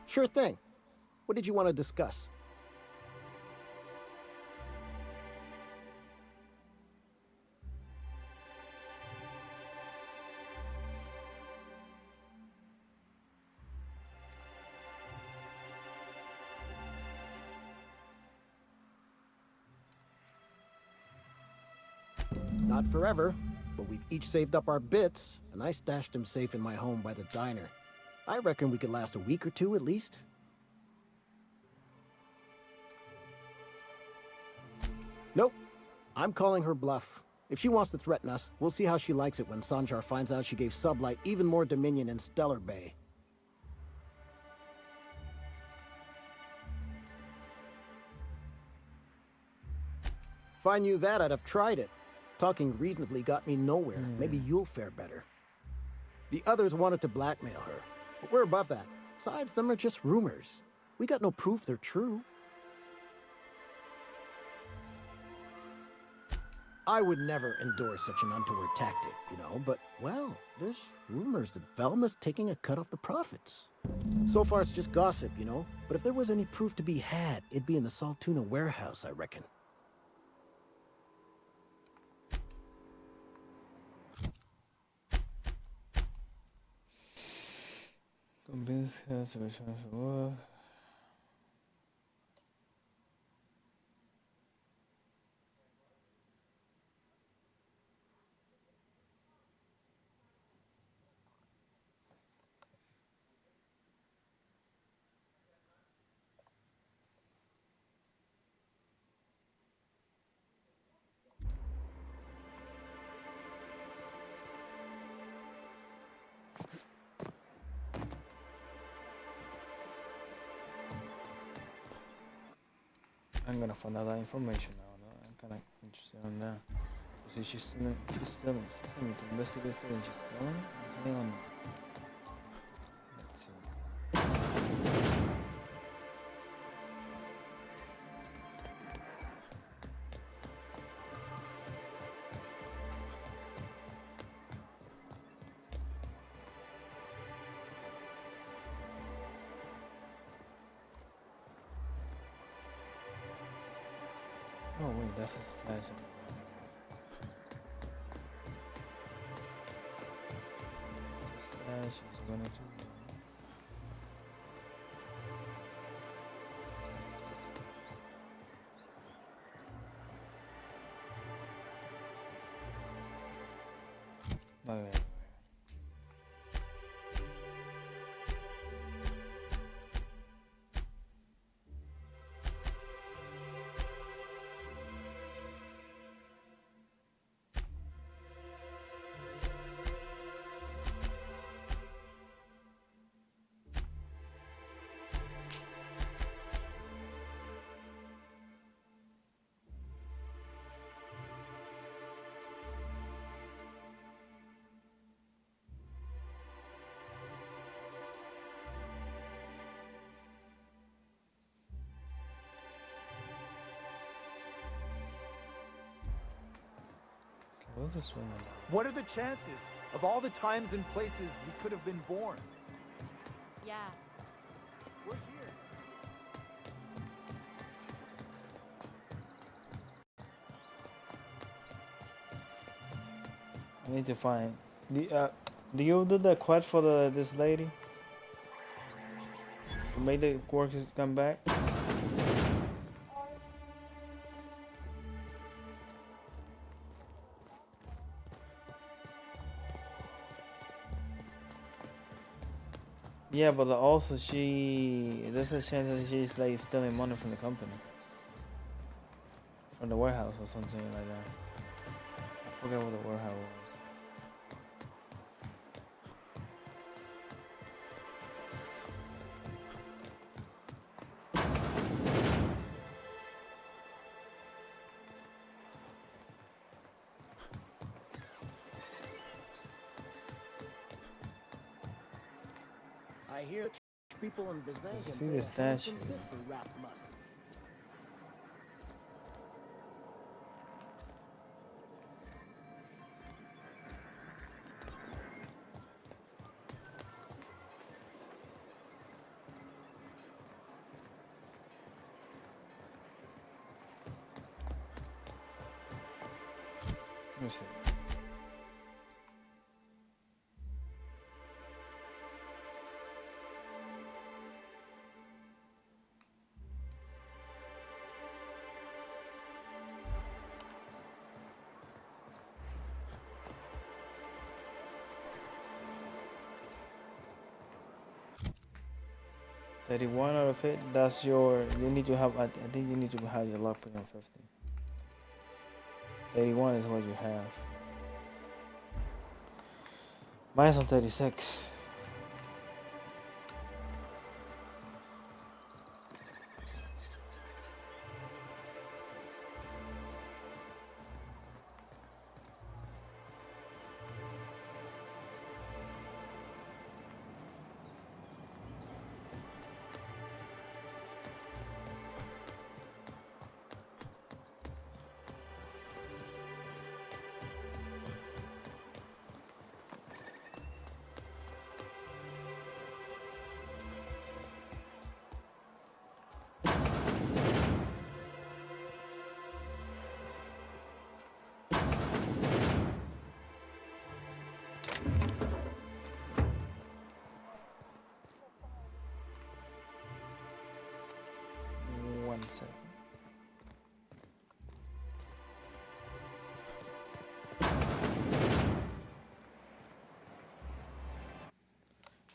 Sure thing. What did you want to discuss? Not forever, but we've each saved up our bits, and I stashed them safe in my home by the diner. I reckon we could last a week or two at least. Nope. I'm calling her bluff. If she wants to threaten us, we'll see how she likes it when Sanjar finds out she gave Sublight even more dominion in Stellar Bay. If I knew that, I'd have tried it. Talking reasonably got me nowhere. Maybe you'll fare better. The others wanted to blackmail her, but we're above that. Besides, them are just rumors. We got no proof they're true. I would never endorse such an untoward tactic, you know, but, well, there's rumors that Velma's taking a cut off the profits. So far, it's just gossip, you know, but if there was any proof to be had, it'd be in the Saltuna warehouse, I reckon. Convince her to return to work. I'm gonna find out that information now. No? I'm kind of interested in that. See, she's stealing. She's stealing to investigate stealing. She's stealing. Hang on. Let's see. Oh wait, that's a stash. Stash is gonna do. Okay. What's this one? What are the chances of all the times and places we could have been born? Yeah. We're here. I need to find the. Do you do the quest for this lady? Make the workers come back. Yeah, but also there's a chance that she's like stealing money from the company, from the warehouse or something like that. I forget what the warehouse was. I hear people in Bazanga See the statue. for Rap Musk. Let me see. $31 out of it. That's your. You need to have. I think you need to have your luck put on 50. 81 is what you have. Mine's on 36.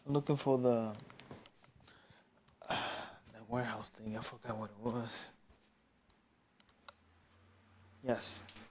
I'm looking for the warehouse thing. I forgot what it was. Yes.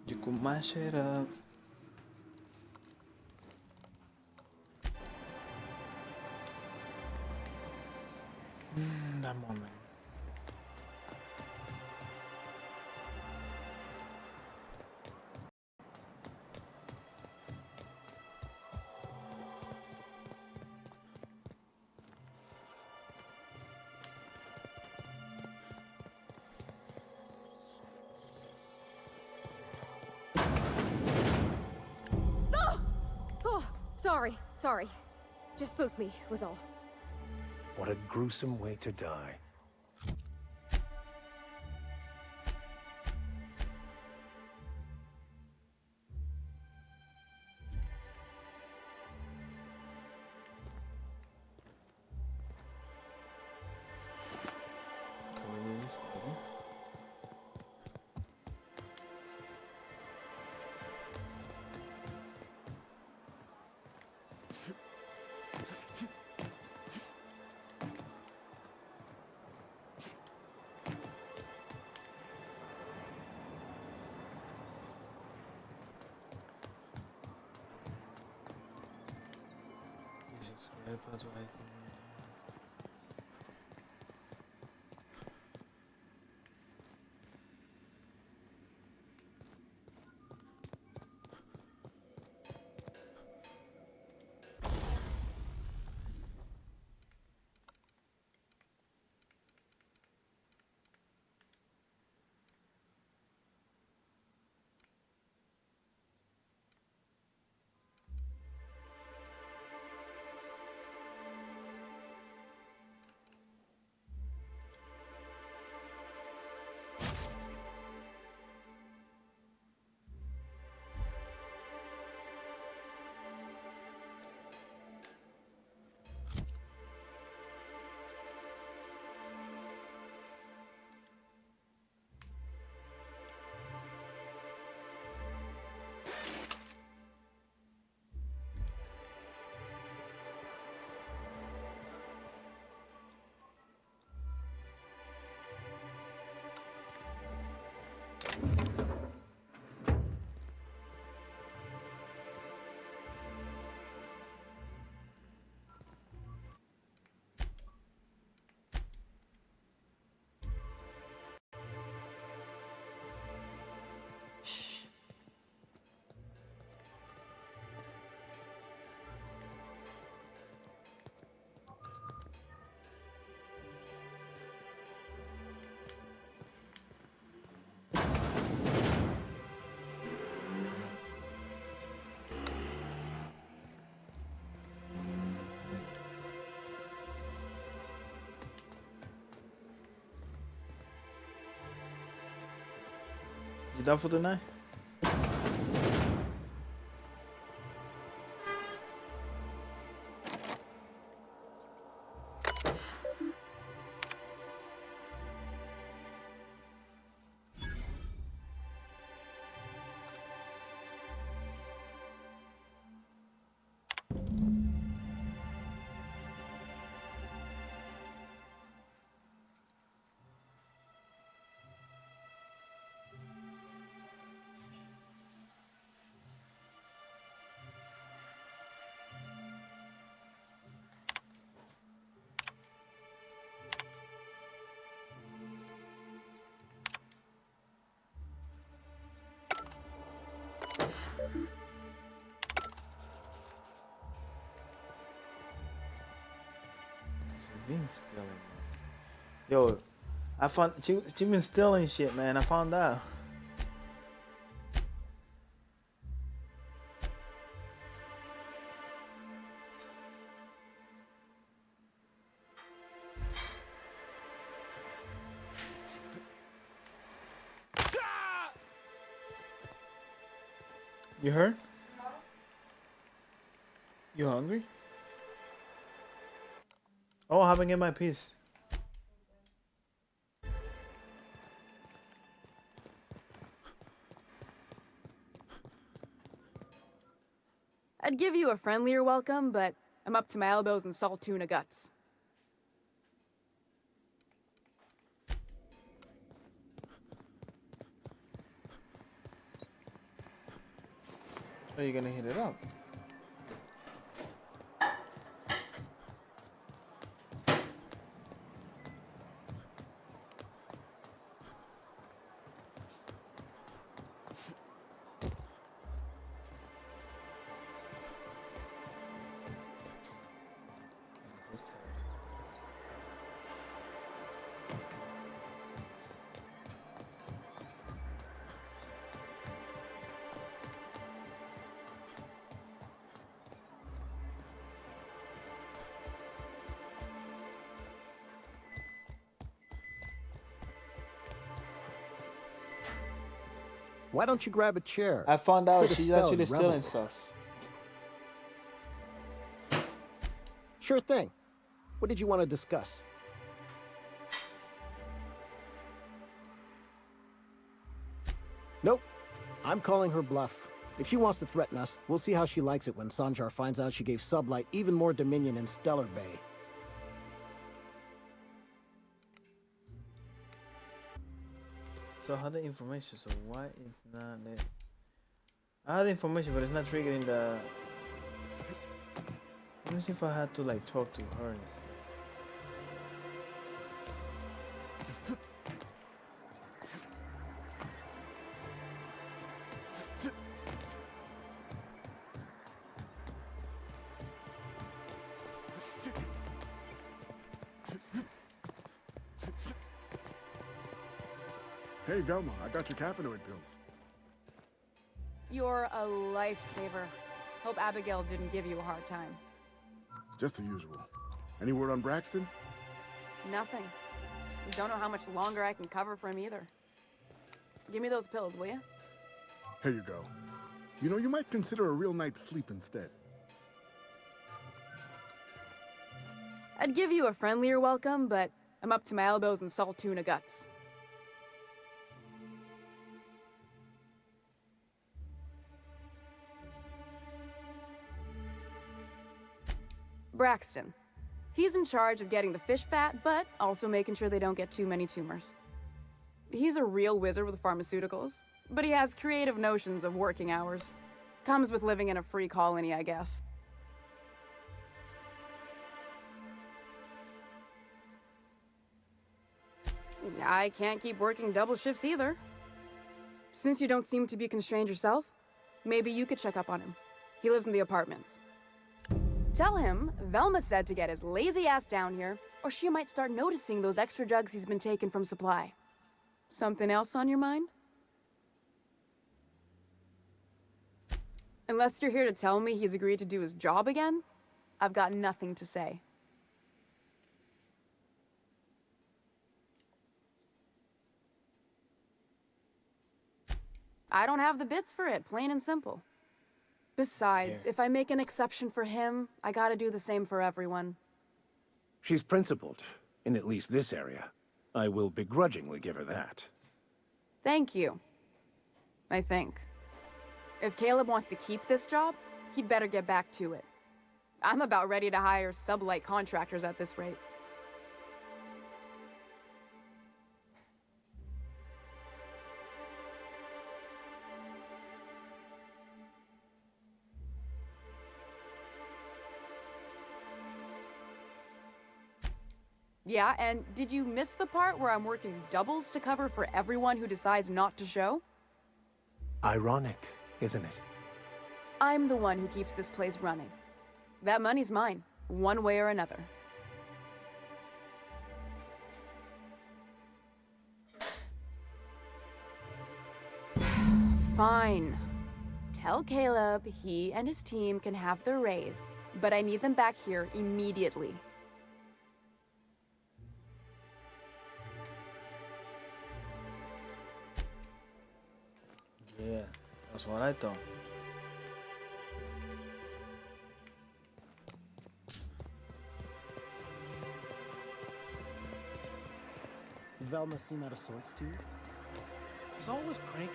You could mash it up. That moment. Oh, sorry. Just spooked me, was all. What a gruesome way to die. You done for the night? been stealing. Yo, I found she been stealing shit, man. I found out. You heard? You hungry? Oh, I haven't get my piece. I'd give you a friendlier welcome, but I'm up to my elbows in salt tuna guts. Are you gonna hit it up? Why don't you grab a chair? I found out Sit a she's spell actually and revel stealing with stuff. us. Sure thing. What did you want to discuss? Nope. I'm calling her bluff. If she wants to threaten us, we'll see how she likes it when Sanjar finds out she gave Sublight even more dominion in Stellar Bay. So I had the information, so why it's not there? I had the information, but it's not triggering the... Let me see if I had to like talk to her instead. Hey, Velma, I got your caffeinoid pills. You're a lifesaver. Hope Abigail didn't give you a hard time. Just the usual. Any word on Braxton? Nothing. Don't know how much longer I can cover for him either. Give me those pills, will you? Here you go. You know, you might consider a real night's sleep instead. I'd give you a friendlier welcome, but I'm up to my elbows in salt tuna guts. Braxton. He's in charge of getting the fish fat, but also making sure they don't get too many tumors. He's a real wizard with pharmaceuticals, but he has creative notions of working hours. Comes with living in a free colony, I guess. I can't keep working double shifts either. Since you don't seem to be constrained yourself, maybe you could check up on him. He lives in the apartments. Tell him Velma said to get his lazy ass down here, or she might start noticing those extra drugs he's been taking from supply. Something else on your mind? Unless you're here to tell me he's agreed to do his job again, I've got nothing to say. I don't have the bits for it, plain and simple. Besides, if I make an exception for him, I gotta do the same for everyone. She's principled, in at least this area. I will begrudgingly give her that. Thank you. I think. If Caleb wants to keep this job, he'd better get back to it. I'm about ready to hire sublight contractors at this rate. Yeah, and did you miss the part where I'm working doubles to cover for everyone who decides not to show? Ironic, isn't it? I'm the one who keeps this place running. That money's mine, one way or another. Fine. Tell Caleb he and his team can have their raise, but I need them back here immediately. Yeah, that's what I thought. Velma seem out of sorts to you? She's always cranky.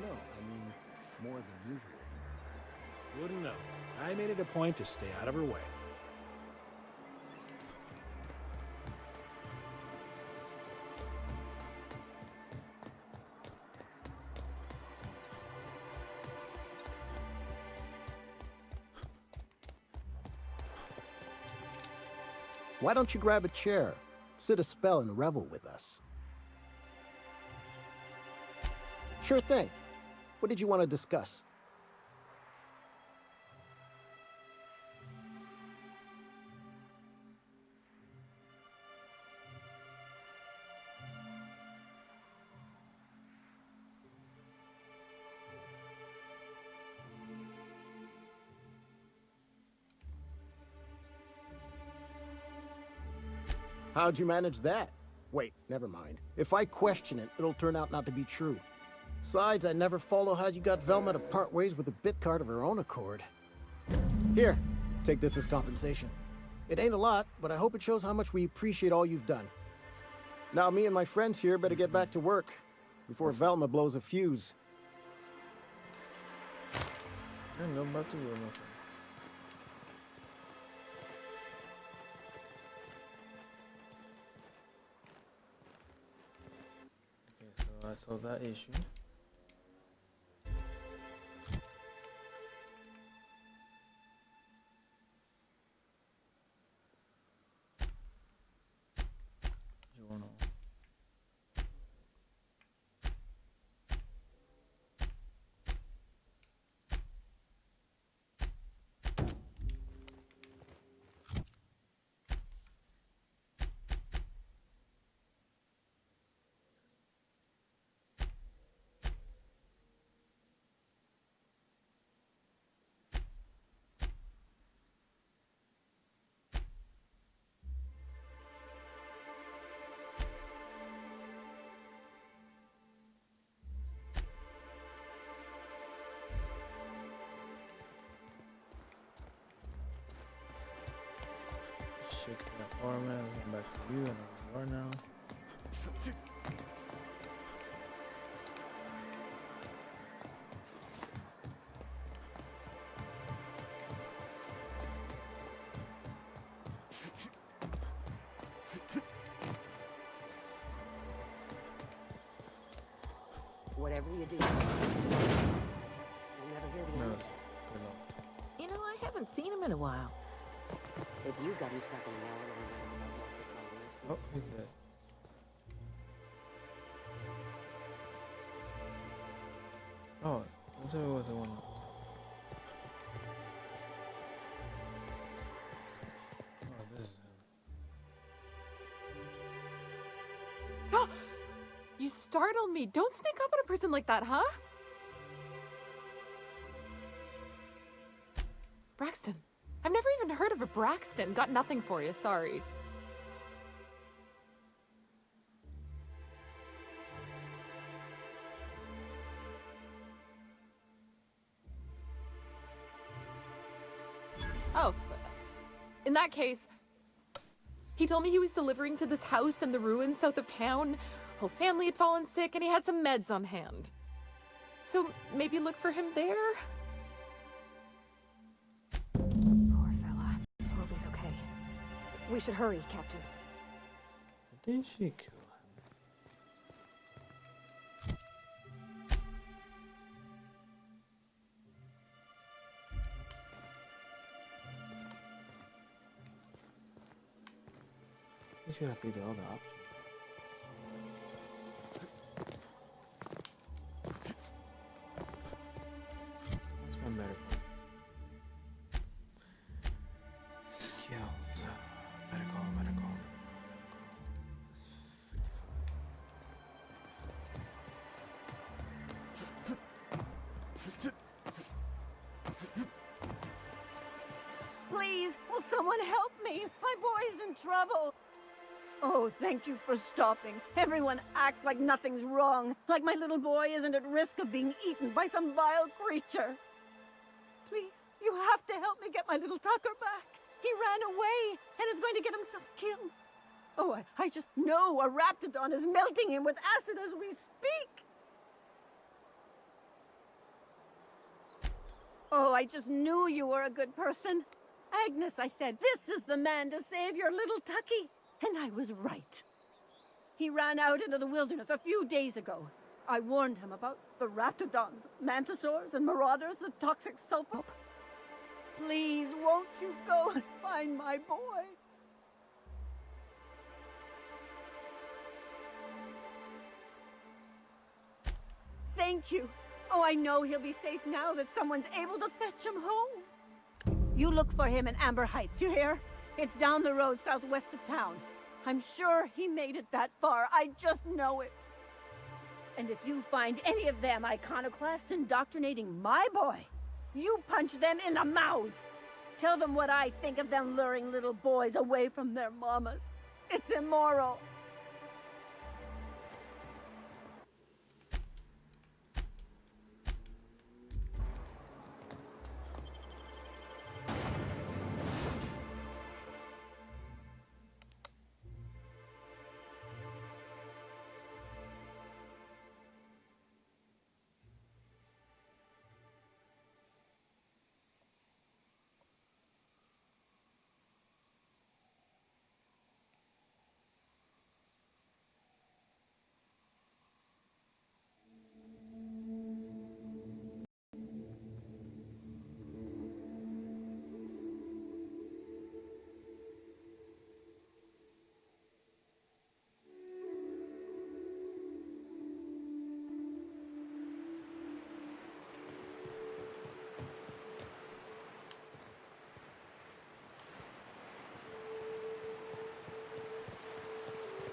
No, I mean, more than usual. Wouldn't know. I made it a point to stay out of her way. Why don't you grab a chair, sit a spell, and revel with us? Sure thing. What did you want to discuss? How'd you manage that? Wait, never mind. If I question it, it'll turn out not to be true. Besides, I never follow how you got Velma to part ways with a bit card of her own accord. Here, take this as compensation. It ain't a lot, but I hope it shows how much we appreciate all you've done. Now me and my friends here better get back to work before Velma blows a fuse. I'm about to go, my friend. Okay, so I solved that issue. Journal. Check the format, come back to you, and where you are now. Whatever you do, you'll never hear the No, end. it's pretty long. You know, I haven't seen him in a while. If you got him stuck in the wall, Oh, he's dead. Oh, I thought it was the one. Oh, this is You startled me. Don't sneak up on a person like that, huh? Braxton. I've never even heard of a Braxton. Got nothing for you, sorry. Oh, in that case, he told me he was delivering to this house in the ruins south of town. Whole family had fallen sick and he had some meds on hand. So maybe look for him there? Poor fella. Hope he's okay. We should hurry, Captain. Did she kill him? You should have picked the other option. What's my medical? Skills. Medical. It's 55. Please, will someone help me? My boy's in trouble. Oh, thank you for stopping. Everyone acts like nothing's wrong, like my little boy isn't at risk of being eaten by some vile creature. Please, you have to help me get my little Tucker back. He ran away and is going to get himself killed. Oh, I just know a Raptidon is melting him with acid as we speak. Oh, I just knew you were a good person. Agnes, I said, this is the man to save your little Tucky. And I was right. He ran out into the wilderness a few days ago. I warned him about the Raptidons, Mantisaurs, and Marauders, the toxic sulfur. Please, won't you go and find my boy? Thank you. Oh, I know he'll be safe now that someone's able to fetch him home. You look for him in Amber Heights, you hear? It's down the road southwest of town. I'm sure he made it that far. I just know it. And if you find any of them iconoclasts indoctrinating my boy, you punch them in the mouth. Tell them what I think of them luring little boys away from their mamas. It's immoral.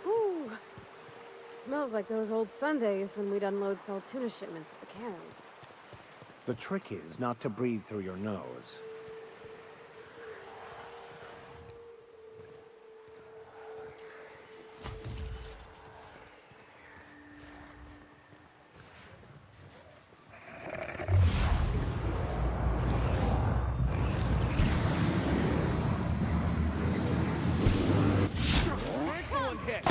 Ooh. Smells like those old Sundays when we'd unload salt tuna shipments at the cannery. The trick is not to breathe through your nose. Excellent hit!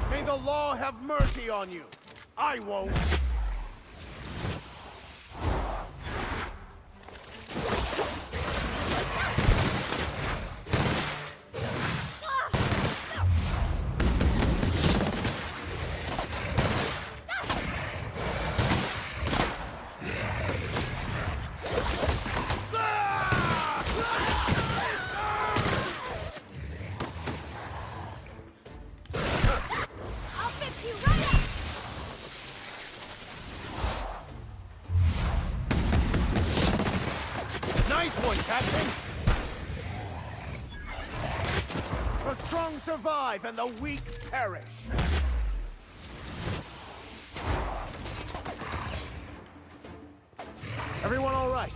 May the law have mercy on you. I won't. Nice one, Captain! The strong survive and the weak perish. Everyone all right?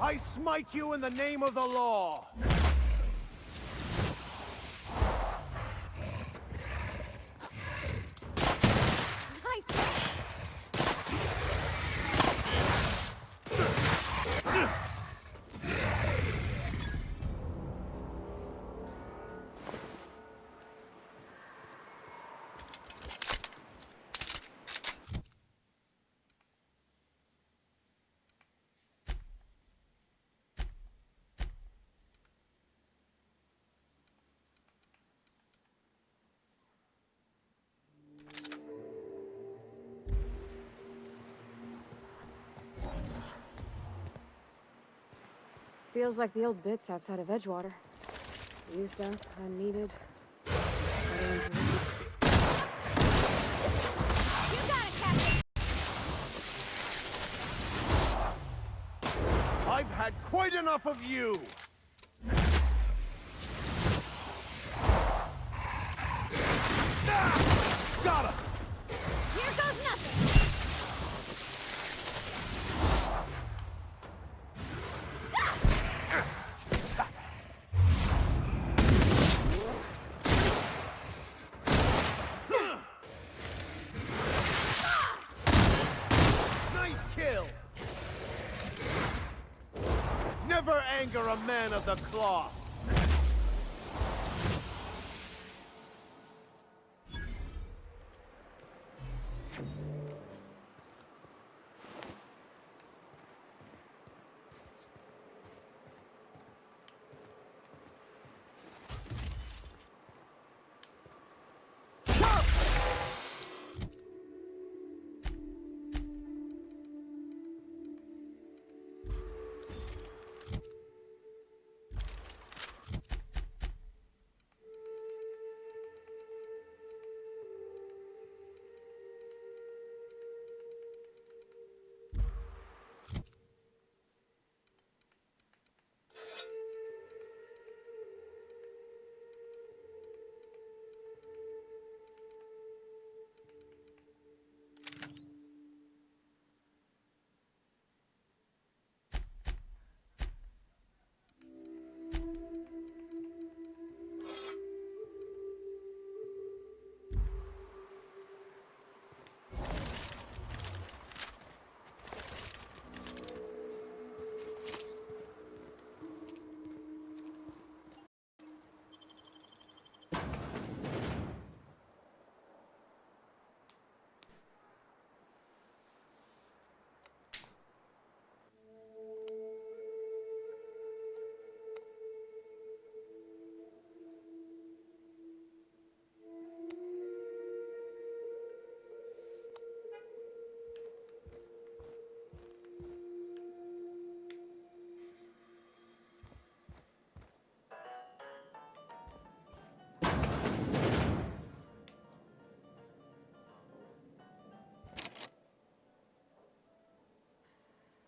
I smite you in the name of the law! Feels like the old bits outside of Edgewater. Used up, unneeded. I've had quite enough of you! Ah! Got him! Here goes nothing! Nice kill! Never anger a man of the cloth!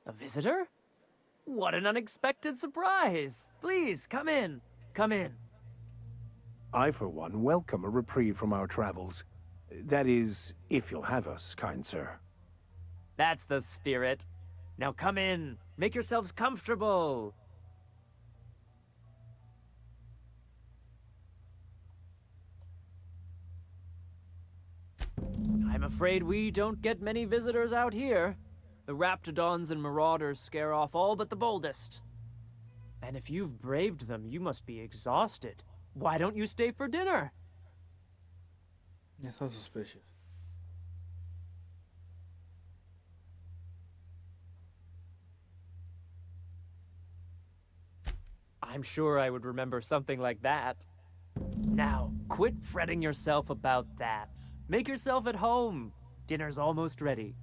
A visitor? What an unexpected surprise! Please, come in. Come in. I, for one, welcome a reprieve from our travels. That is, if you'll have us, kind sir. That's the spirit. Now come in. Make yourselves comfortable. I'm afraid we don't get many visitors out here. The Raptidons and Marauders scare off all but the boldest. And if you've braved them, you must be exhausted. Why don't you stay for dinner? That sounds suspicious. I'm sure I would remember something like that. Now, quit fretting yourself about that. Make yourself at home. Dinner's almost ready.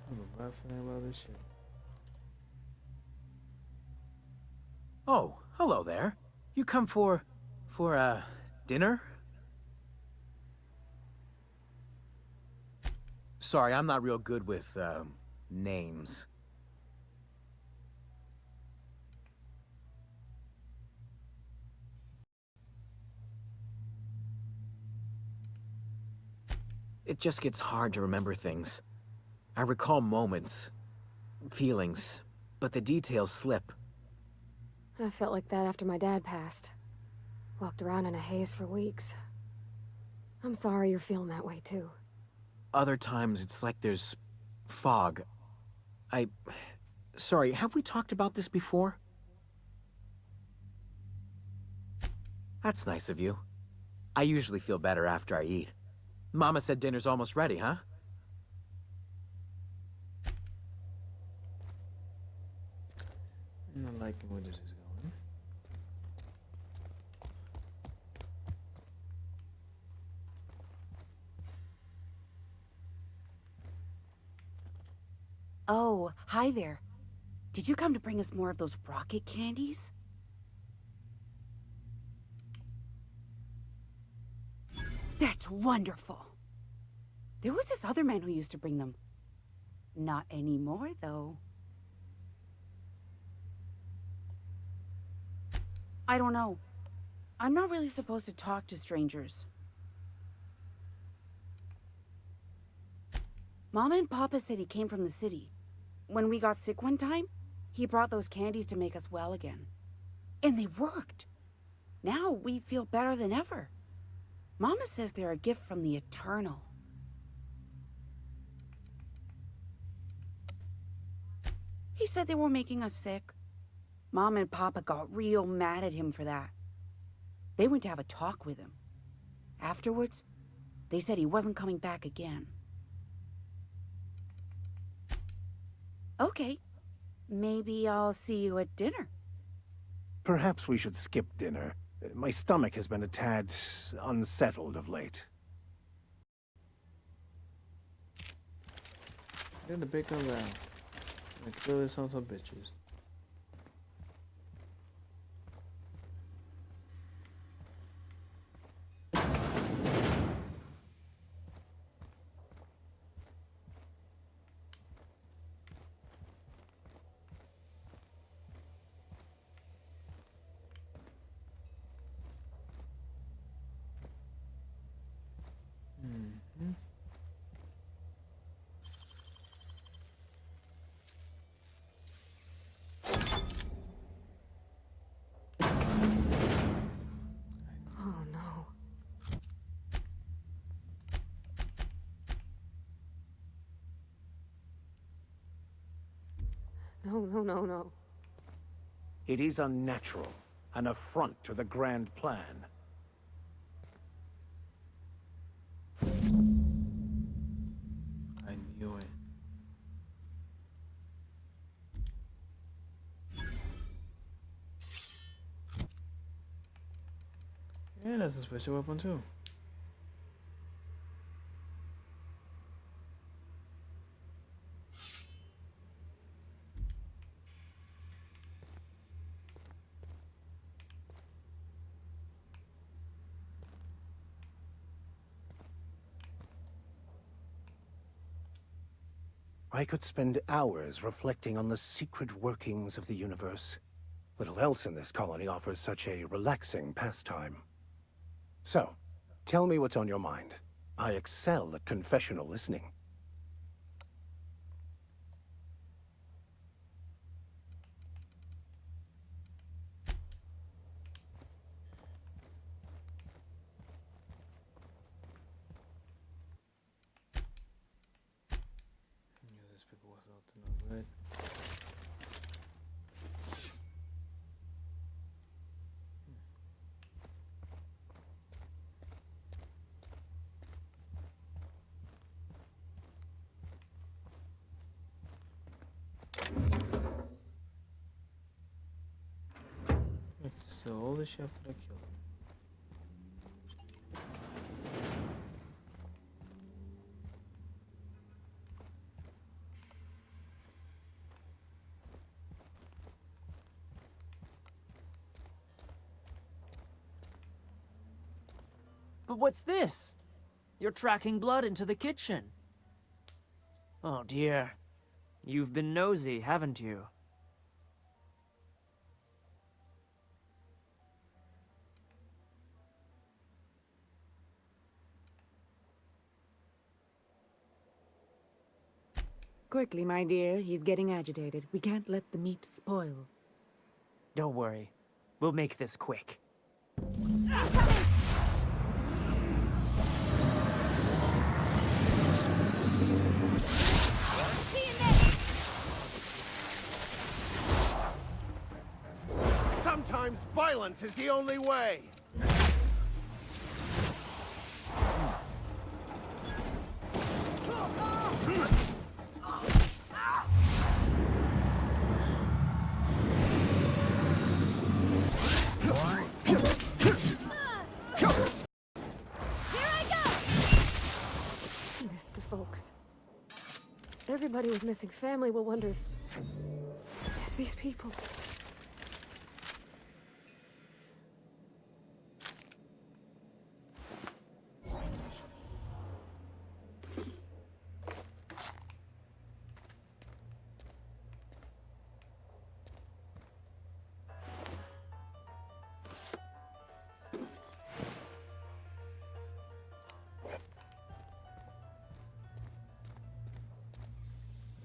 I have a bad feeling about this shit. Oh, hello there. You come for dinner? Sorry, I'm not real good with, names. It just gets hard to remember things. I recall moments, feelings, but the details slip. I felt like that after my dad passed. Walked around in a haze for weeks. I'm sorry you're feeling that way too. Other times it's like there's fog. Sorry, have we talked about this before? That's nice of you. I usually feel better after I eat. Mama said dinner's almost ready, huh? I'm not liking where this is going. Oh, hi there. Did you come to bring us more of those rocket candies? That's wonderful. There was this other man who used to bring them. Not anymore, though. I don't know. I'm not really supposed to talk to strangers. Mama and Papa said he came from the city. When we got sick one time, he brought those candies to make us well again. And they worked. Now we feel better than ever. Mama says they're a gift from the Eternal. He said they were making us sick. Mom and Papa got real mad at him for that. They went to have a talk with him. Afterwards, they said he wasn't coming back again. Okay, maybe I'll see you at dinner. Perhaps we should skip dinner. My stomach has been a tad unsettled of late. Get the bacon around. And kill these sons of bitches. Oh no. No. It is unnatural, an affront to the grand plan. I knew it. Yeah, that's a special weapon too. I could spend hours reflecting on the secret workings of the universe. Little else in this colony offers such a relaxing pastime. So, tell me what's on your mind. I excel at confessional listening. Knew this people was up to no good. So all the chef that I killed. But what's this? You're tracking blood into the kitchen. Oh dear. You've been nosy, haven't you? Quickly, my dear. He's getting agitated. We can't let the meat spoil. Don't worry. We'll make this quick. Sometimes violence is the only way. This to folks. Everybody with missing family will wonder if these people.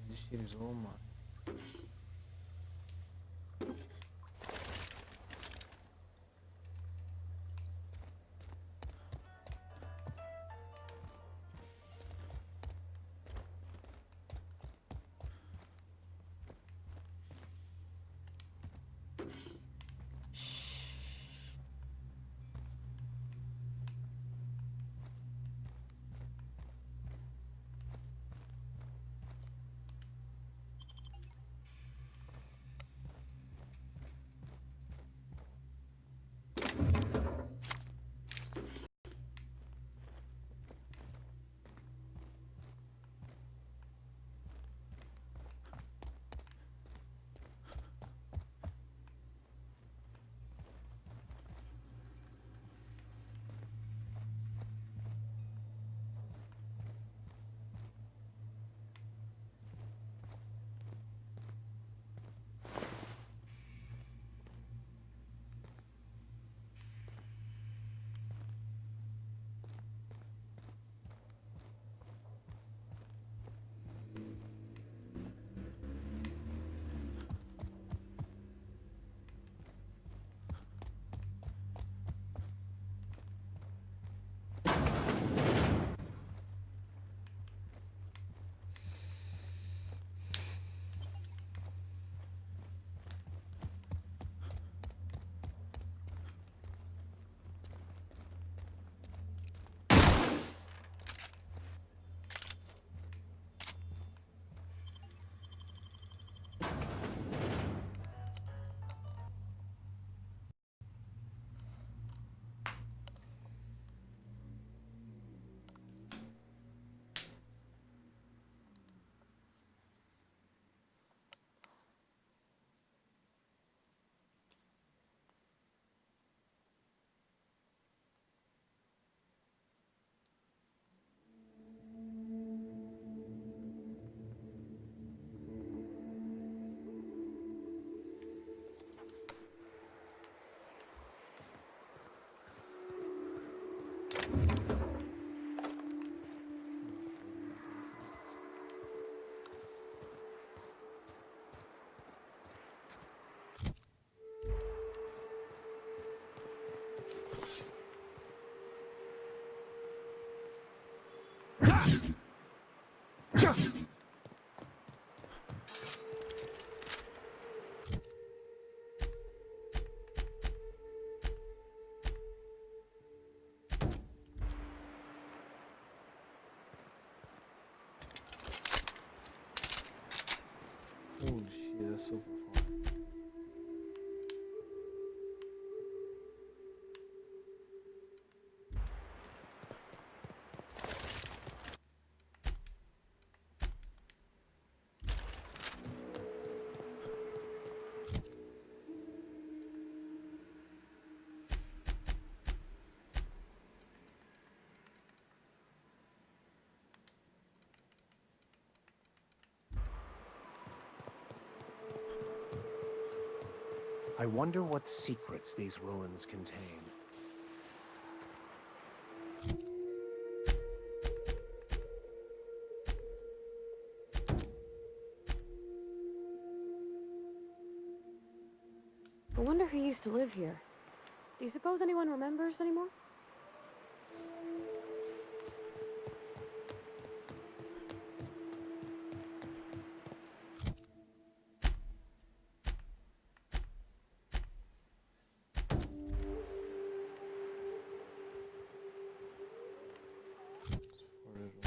This shit is all mine. Holy shit, that's super fun. I wonder what secrets these ruins contain. wonder who used to live here. Do you suppose anyone remembers anymore?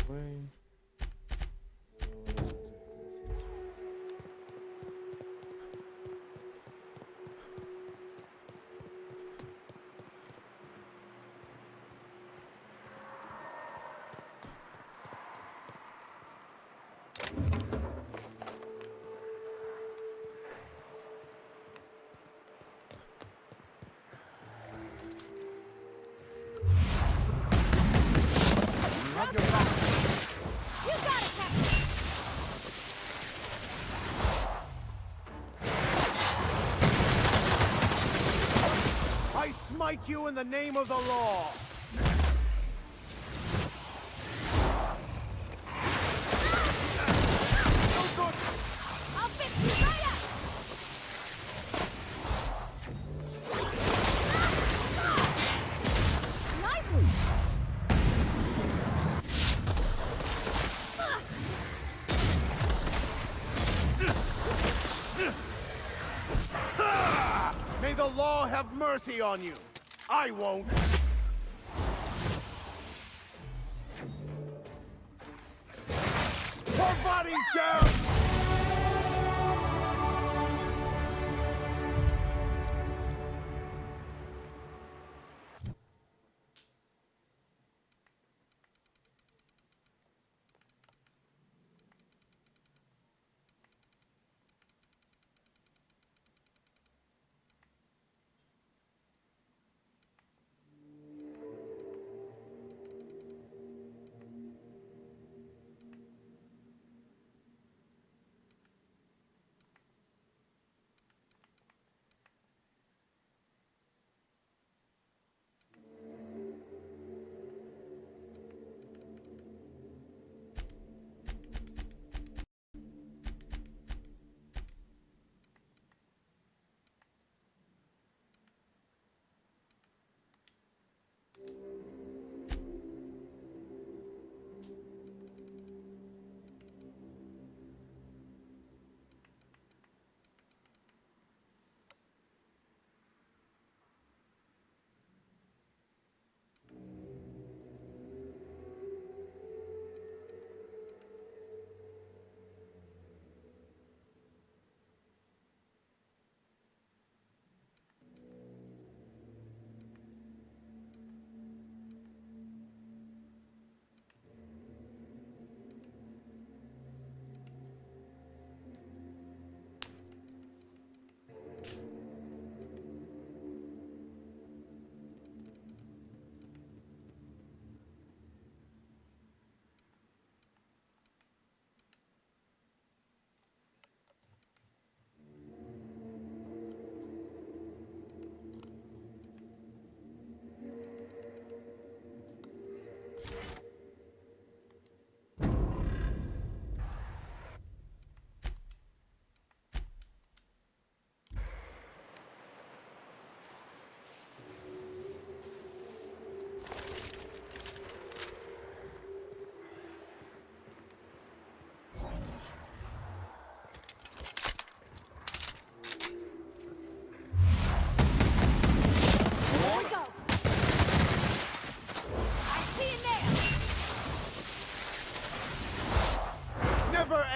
Away. I smite you in the name of the law! I'll fix you right up! Nice one! May the law have mercy on you! I won't! More bodies down!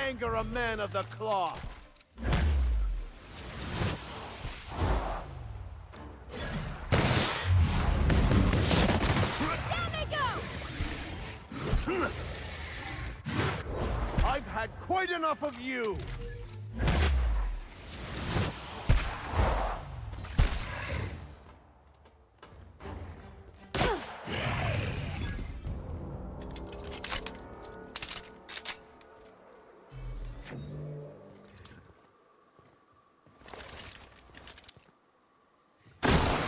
Anger a man of the cloth. Down they go! I've had quite enough of you.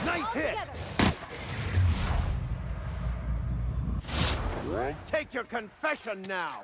Nice hit! Take your confession now!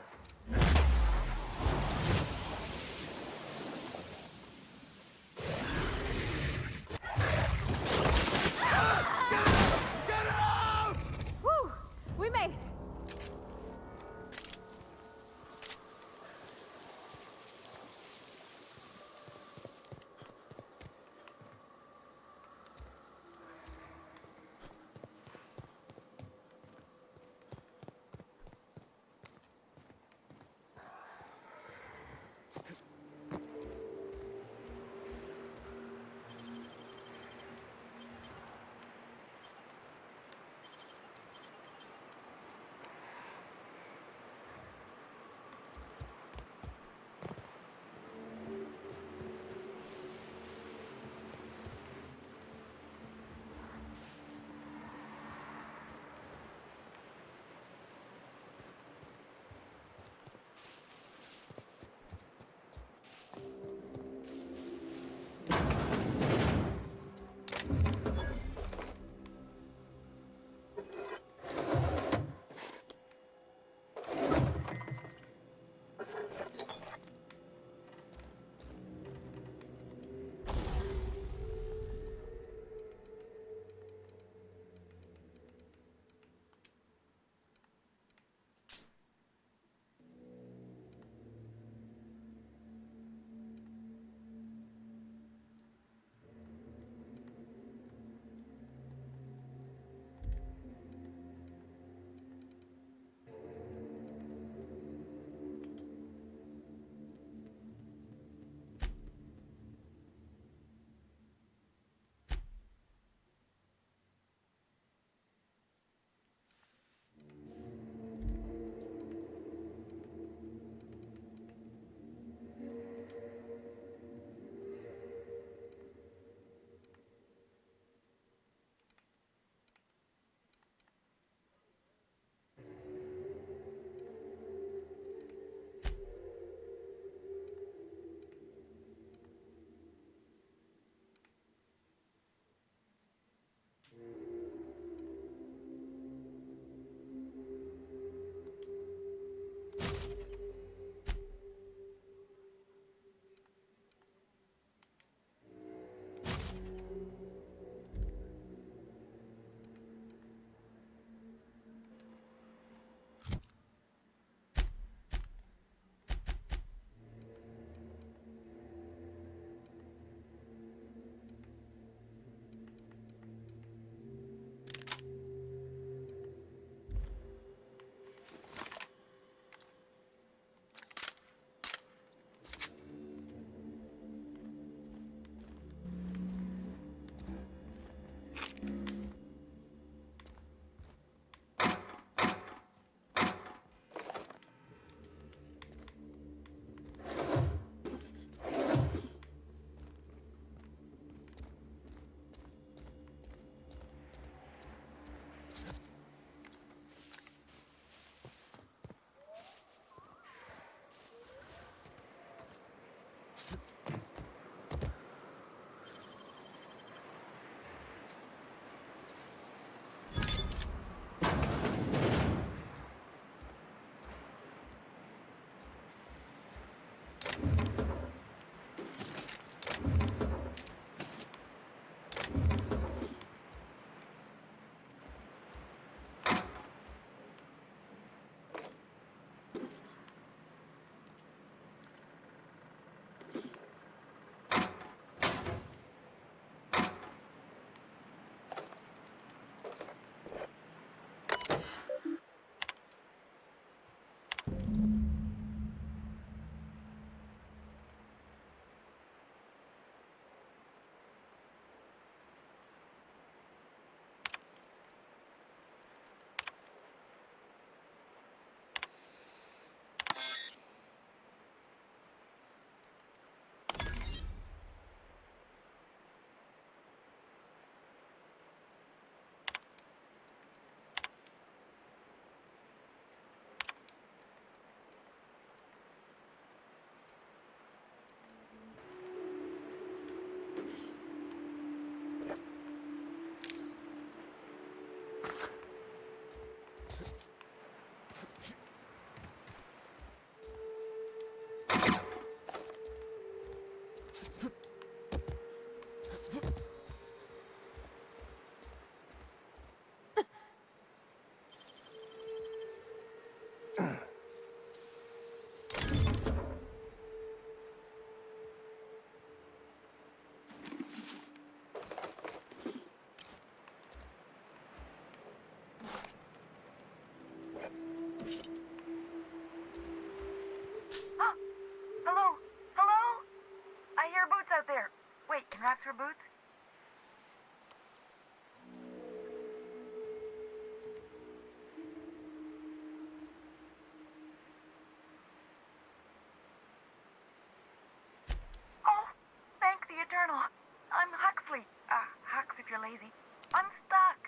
Eternal. I'm Huxley. Hux if you're lazy. I'm stuck.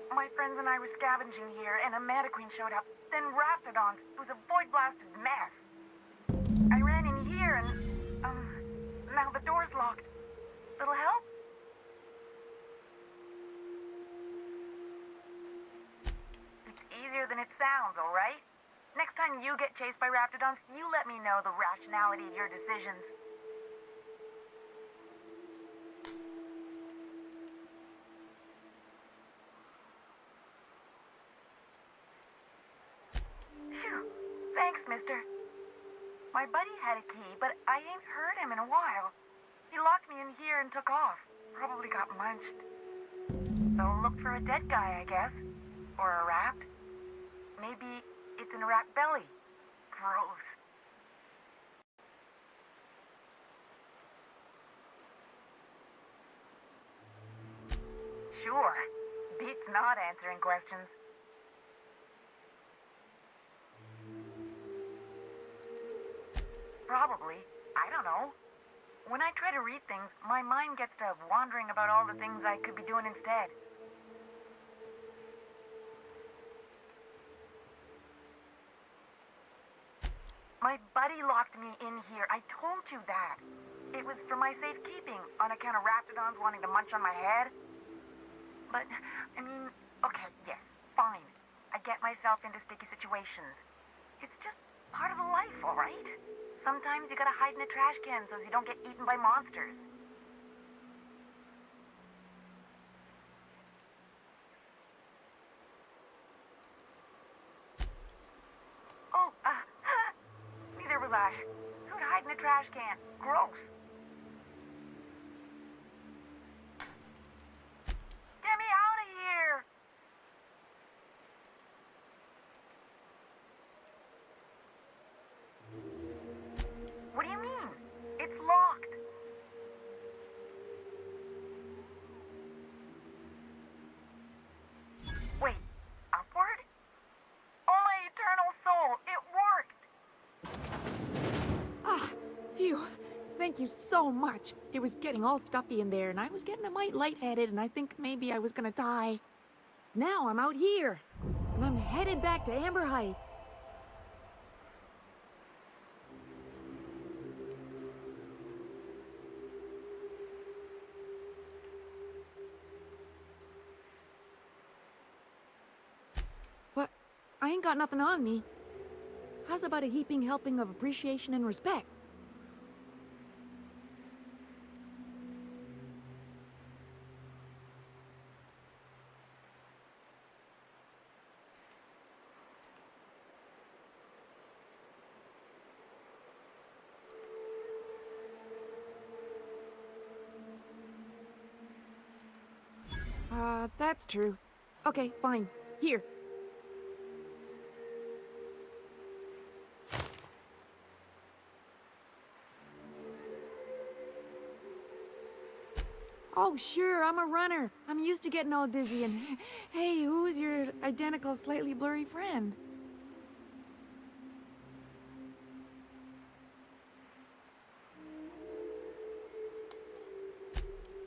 My friends and I were scavenging here, and a Mantiqueen showed up. Then Raptidons. It was a void-blasted mess. I ran in here, and, now the door's locked. Little help? It's easier than it sounds, all right? Next time you get chased by Raptidons, you let me know the rationality of your decisions. Phew. Thanks, mister. My buddy had a key, but I ain't heard him in a while. He locked me in here and took off. Probably got munched. So look for a dead guy, I guess. Or a rat. Maybe it's in a rat belly. Gross. Sure. Beats not answering questions. Probably. I don't know. When I try to read things, my mind gets to wandering about all the things I could be doing instead. My buddy locked me in here. I told you that. It was for my safekeeping, on account of Raptidons wanting to munch on my head. But, I mean, okay, yes, fine. I get myself into sticky situations. It's just part of the life, all right? Sometimes you gotta hide in a trash can so you don't get eaten by monsters. Oh, neither was I. Who'd hide in a trash can? Gross. Get me out of here! What do you mean? It's locked. Wait, upward? Oh, my eternal soul, it worked! Ah, phew. Thank you so much. It was getting all stuffy in there, and I was getting a mite lightheaded, and I think maybe I was gonna die. Now I'm out here, and I'm headed back to Amber Heights. But I ain't got nothing on me. How's about a heaping helping of appreciation and respect? That's true. Okay, fine. Here. Oh, sure, I'm a runner. I'm used to getting all dizzy and... Hey, who's your identical, slightly blurry friend?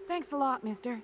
Thanks a lot, mister.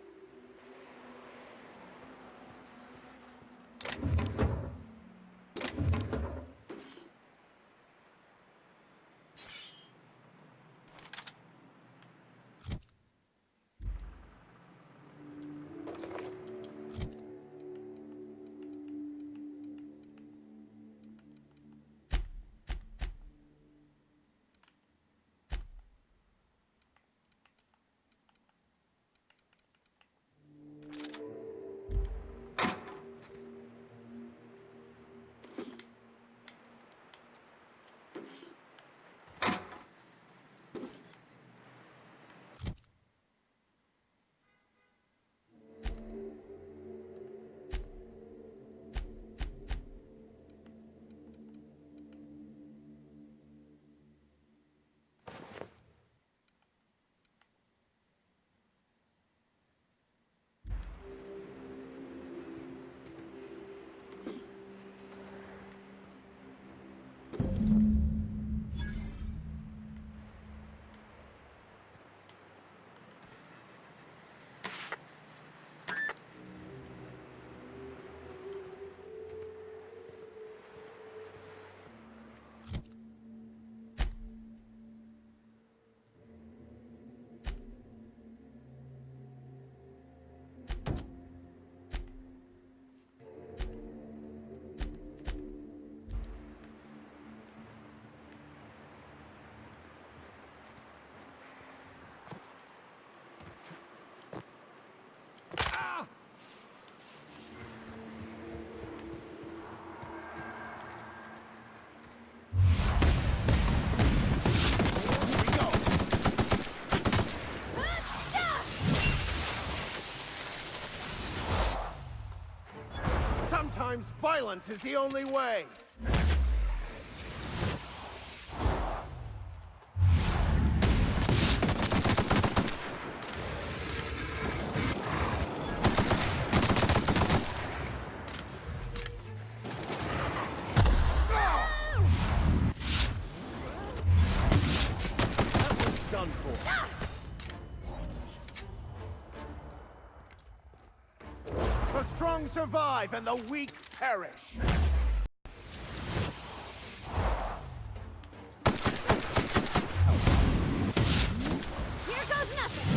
Sometimes violence is the only way. Done for. The strong survive and the weak perish. Here goes nothing!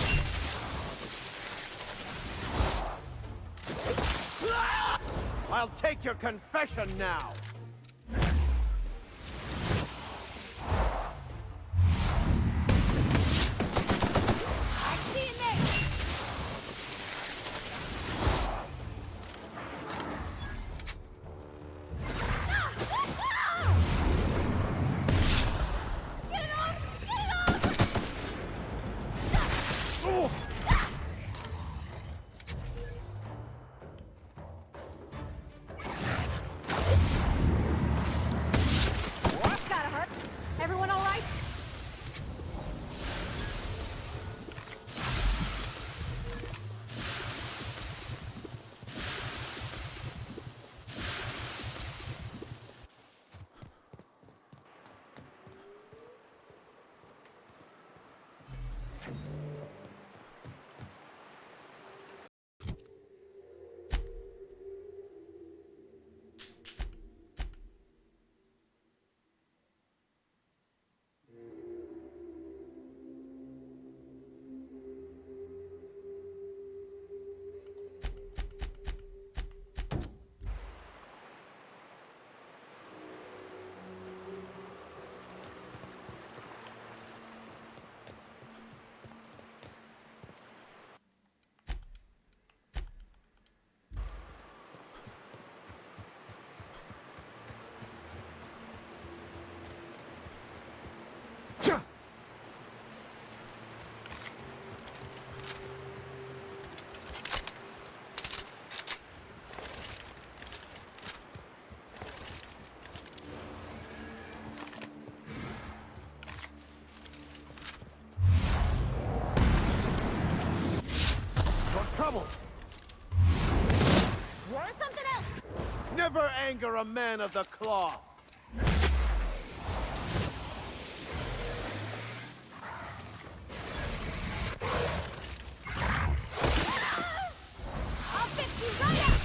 I'll take your confession now. Gotta hurt. Everyone all right? Trouble. Or something else! Never anger a man of the cloth. I'll fix you right up!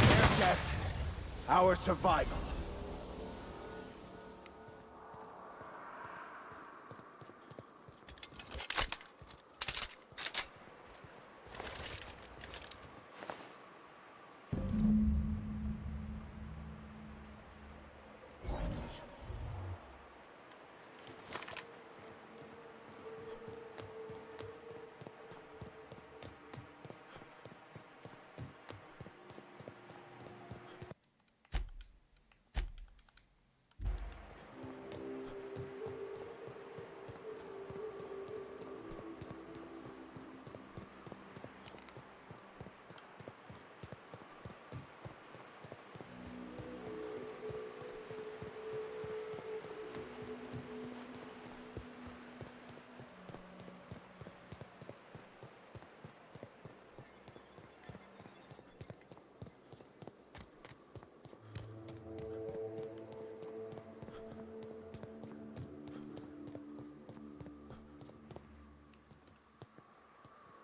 Their death, our survival.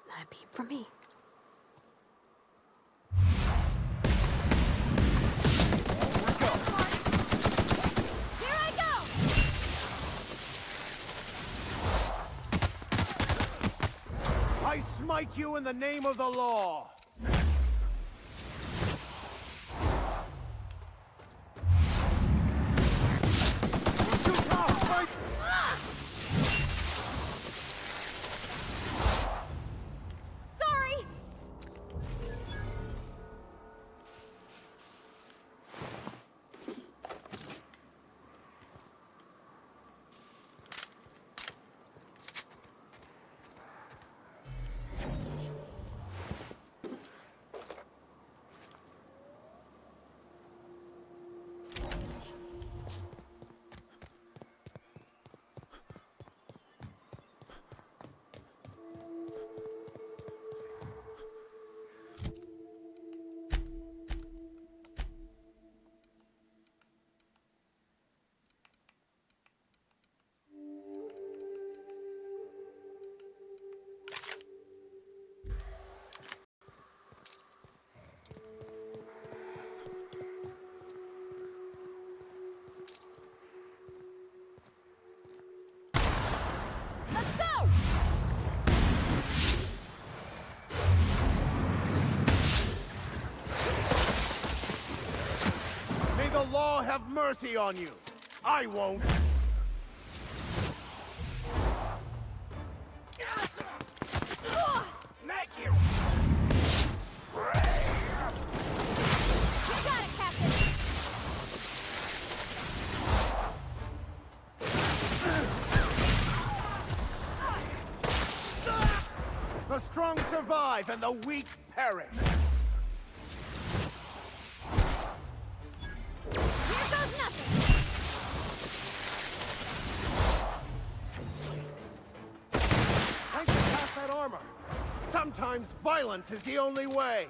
Not a peep from me. Here I go! I smite you in the name of the law. Sorry! law have mercy on you. I won't. Thank you. You got it, Captain! The strong survive and the weak perish. Here goes nothing! Thanks to pass that armor. Sometimes violence is the only way.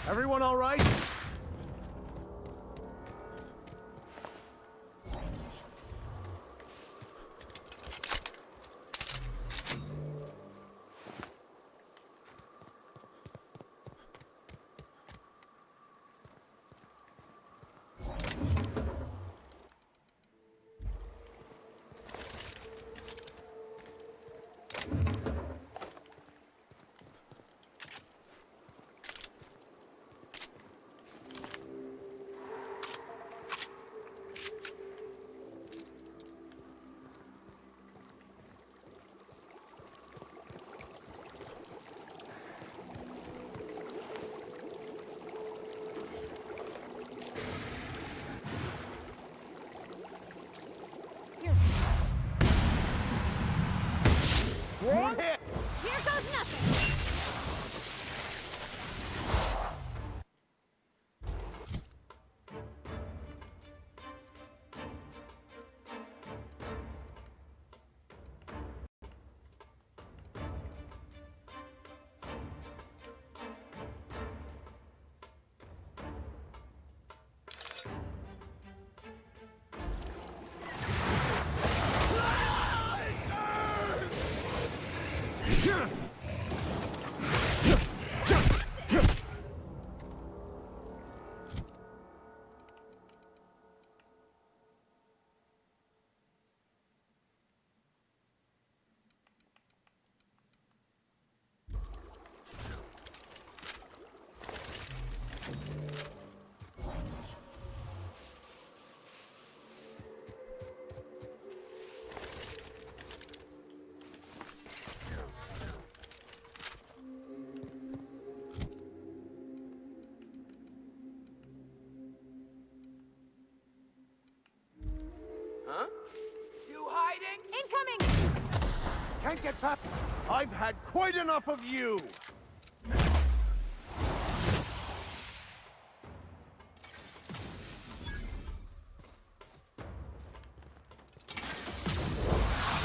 Everyone all right? One hit! Here goes nothing! Huh? You hiding? Incoming! Can't get past. I've had quite enough of you.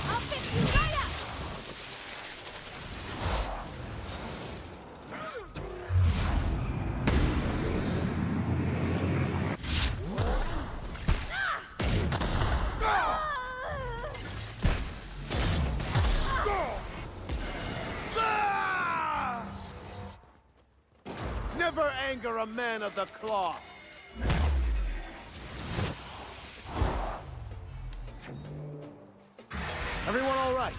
I'll fix you right up! Never anger a man of the cloth. Everyone all right?